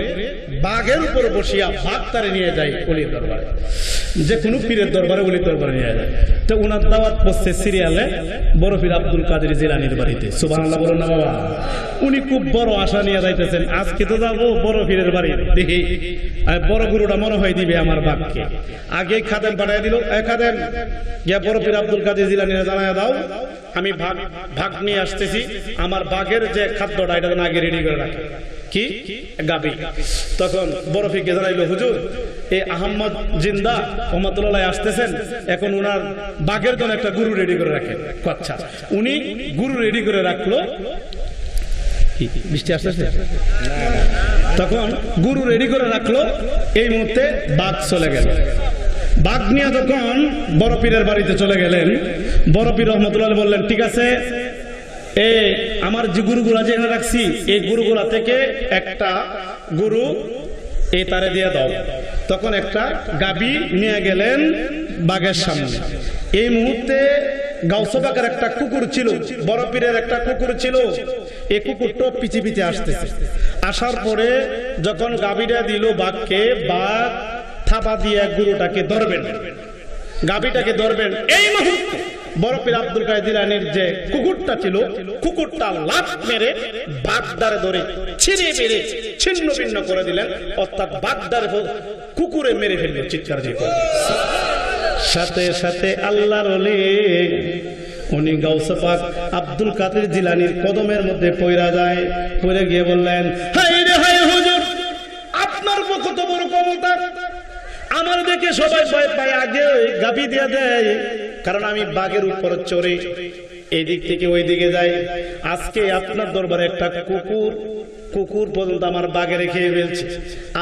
বাঘের উপর বসিয়া বাঘ তারে নিয়ে যায় ওলির দরবারে, যে কোনো পীরের দরবারে ওলির দরবারে নিয়ে যায়। তো ওনার দাওয়াত পড়ছে সিরিয়ালে বড় পীর আব্দুল কাদের জিলানীর বাড়িতে। সুবহানাল্লাহ বলুন না বাবা। উনি খুব বড় আশা নিয়ে যাইতেছেন, আজকে তো যাবো বড় পীরের বাড়ি, দেখি বড় গুরুটা মনে হয় দিবে আমার বাঘকে। আগে খাদেম পাঠিয়ে দিল, খাদেম গিয়া বড় পীর আব্দুল কাদের জিলানীর জানাইয়া দাও আমি ভাগ নিয়ে আসতেছি, আমার বাঘের যে খাদ্যটা এটা আগে রেডি করে রাখে, কি গাবি। তখন বড় পীরকে জানাইলো, হুজুর এই আহমদ জিন্দা রহমতুল্লাহ আসতেছেন, এখন উনার বাঘের জন্য একটা গুরু রেডি করে রাখেন। আচ্ছা, উনি গুরু রেডি করে রাখলো। বৃষ্টি আসতেছে, তখন গুরু রেডি করে রাখলো। এই মুহূর্তে বাঘ চলে গেল। বাঘ নিয়ে যখন বড় পীরের বাড়িতে চলে গেলেন, বড় পীর রহমতুল্লাহ বললেন, ঠিক আছে, আমার যে গুরুগুলা যেখানে রাখছি এই গুরুগুলা থেকে একটা গুরু এই তারে দিয়ে দাও। তখন একটা গাবি নিয়ে গেলেন বাঘের সামনে। এই মুহূর্তে গাউসবাগের একটা কুকুর ছিল, বড় পীরের একটা কুকুর ছিল। এই কুকুরটা পিছে পিছে আসতেছে। আসার পরে যখন গাবিটা দিল বাঘকে, বাঘ থাবা দিয়ে গুরুটাকে ধরবেন, গাবিটাকে ধরবেন। এই মুহূর্তে বড় পীর আব্দুল কাদের জিলানীর যে কুকুরটা ছিল, কুকুরটা লাফ মেরে বাগদারে ধরে ছিঁড়ে মেরে ছিন্ন ভিন্ন করে দিলেন, অর্থাৎ বাগদারে কুকুরে মেরে ফেললেন চিৎকার দিয়ে। সাথে সাথে আল্লাহর ওলি উনি গাউসে পাক আব্দুল কাদের জিলানীর কদমের মধ্যে পড়া যায়। পড়ে গিয়ে বললেন, হায় রে হায় হুজুর, আপনার কত বড় ক্ষমতা, আমার দেখে সবাই ভয় পায়, আগে গাবি দিয়ে দেয়, কারণ আমি বাঘের উপর চড়ে এই দিক থেকে ওই দিকে যাই। আজকে আপনার দরবারে একটা কুকুর পর্যন্ত আমার বাঘের খেয়ে ফেলছে।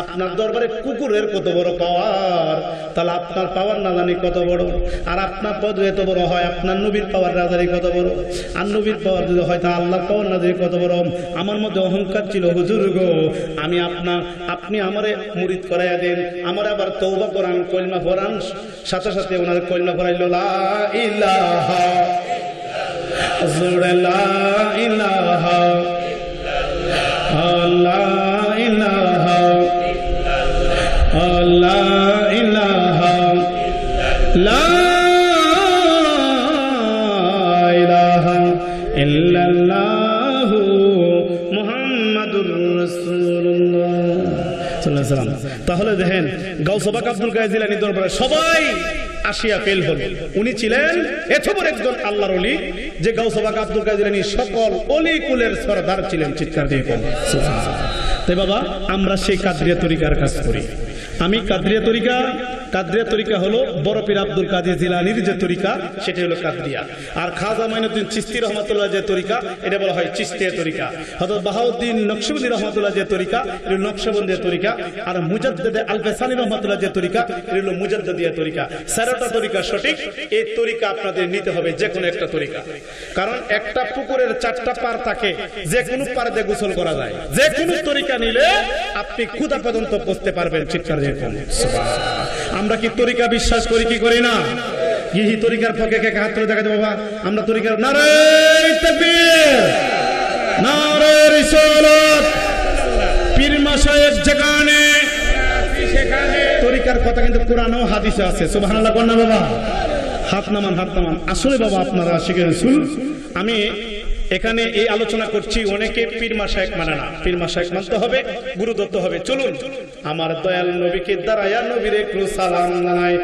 আপনার দরবারে কুকুরের কত বড় পাওয়ার, তাহলে আপনার পাওয়ার না জানি কত বড়। আর আপনার পদ এত বড় হয়, আপনার নবীর পাওয়ার না জানি কত বড়। আর নবীর পাওয়ার যদি হয় তা আল্লাহর পাওয়ার না জানি কত বড়। আমার মধ্যে অহংকার ছিল, হুজুর গো, আমি আপনি আমারে মুরিদ করাইয়া দেন, আমার আবার তওবা করান, কলমা পড়ান। সাথে সাথে ওনার কলমা পড়াইল, লা ইলাহা জোরে লা ইলাহা আল্লাহ ইলাহা আল্লাহ ইলাহা লা ইলাহা ইল্লাল্লাহু মুহাম্মাদুর রাসূলুল্লাহ সাল্লাল্লাহু আলাইহি ওয়াসাল্লাম। তাহলে দেখেন গাউসে পাক আব্দুল কাদের জিলানী দরবারে সবাই আসিয়া ফেল হল। উনি ছিলেন এত বড় একজন আল্লাহর ওলি যে গাউসে পাক আব্দুল কাদের জিলানী সকল ওলি কুলের সরদার ছিলেন। চিৎকার দিয়ে সুবহানাল্লাহ। তাই বাবা, আমরা সেই কাদরিয়া তরিকার কাজ করি। আমি কাদরিয়া তরিকা হলো বড় পীর আব্দুল কাদের জিলানীর যে তরিকা, সেটা হলো কাদরিয়া। আর খাজা মাইনুদ্দিন চিশতি রহমাতুল্লাহ যে তরিকা, এটা বলা হয় চিশতিয়া তরিকা। হযরত বাহাউদ্দিন নকশবন্দি রহমাতুল্লাহ যে তরিকা, এটা নকশবন্দি তরিকা। আর মুজাদ্দিদ আল-ফেসানি রহমাতুল্লাহ যে তরিকা, এটা হলো মুজাদ্দিদিয়া তরিকা। চারটা তরিকা সঠিক। এই তরিকা আপনাদের নিতে হবে, যে কোনো একটা তরিকা। কারণ একটা পুকুরের চারটা পার থাকে, যে কোনো পারে দিয়ে গোসল করা যায়। যে কোনো তরিকা নিলে আপনি ক্ষুধা পর্যন্ত পৌঁছতে পারবেন। চিৎকার দিয়ে সুবহানাল্লাহ। আমরা কি তরিকা বিশ্বাস করি কি করি না? এই তরিকার পক্ষে কে হাত তুলে দেখাতে বাবা? আমরা তরিকার নারে তাকবীর, নারে রিসালাত, পীর মাশায়েখ যেখানে সেখানে তরিকার কথা কিন্তু কোরআন ও হাদিসে আছে। সুবহানাল্লাহ কোন না বাবা? হাত নামান, হাত নামান। আসলে বাবা আপনারা আশিকে রাসূল, আমি এখানে এই আলোচনা করছি, অনেকে পীর মাশায়েখ মানে না, পীর মাশায়েখ মানতে হবে, গুরু দত্ত হবে। চলুন আমার দয়াল নবীকে দাঁড়ায়া নবীর একটু সালাম জানাই।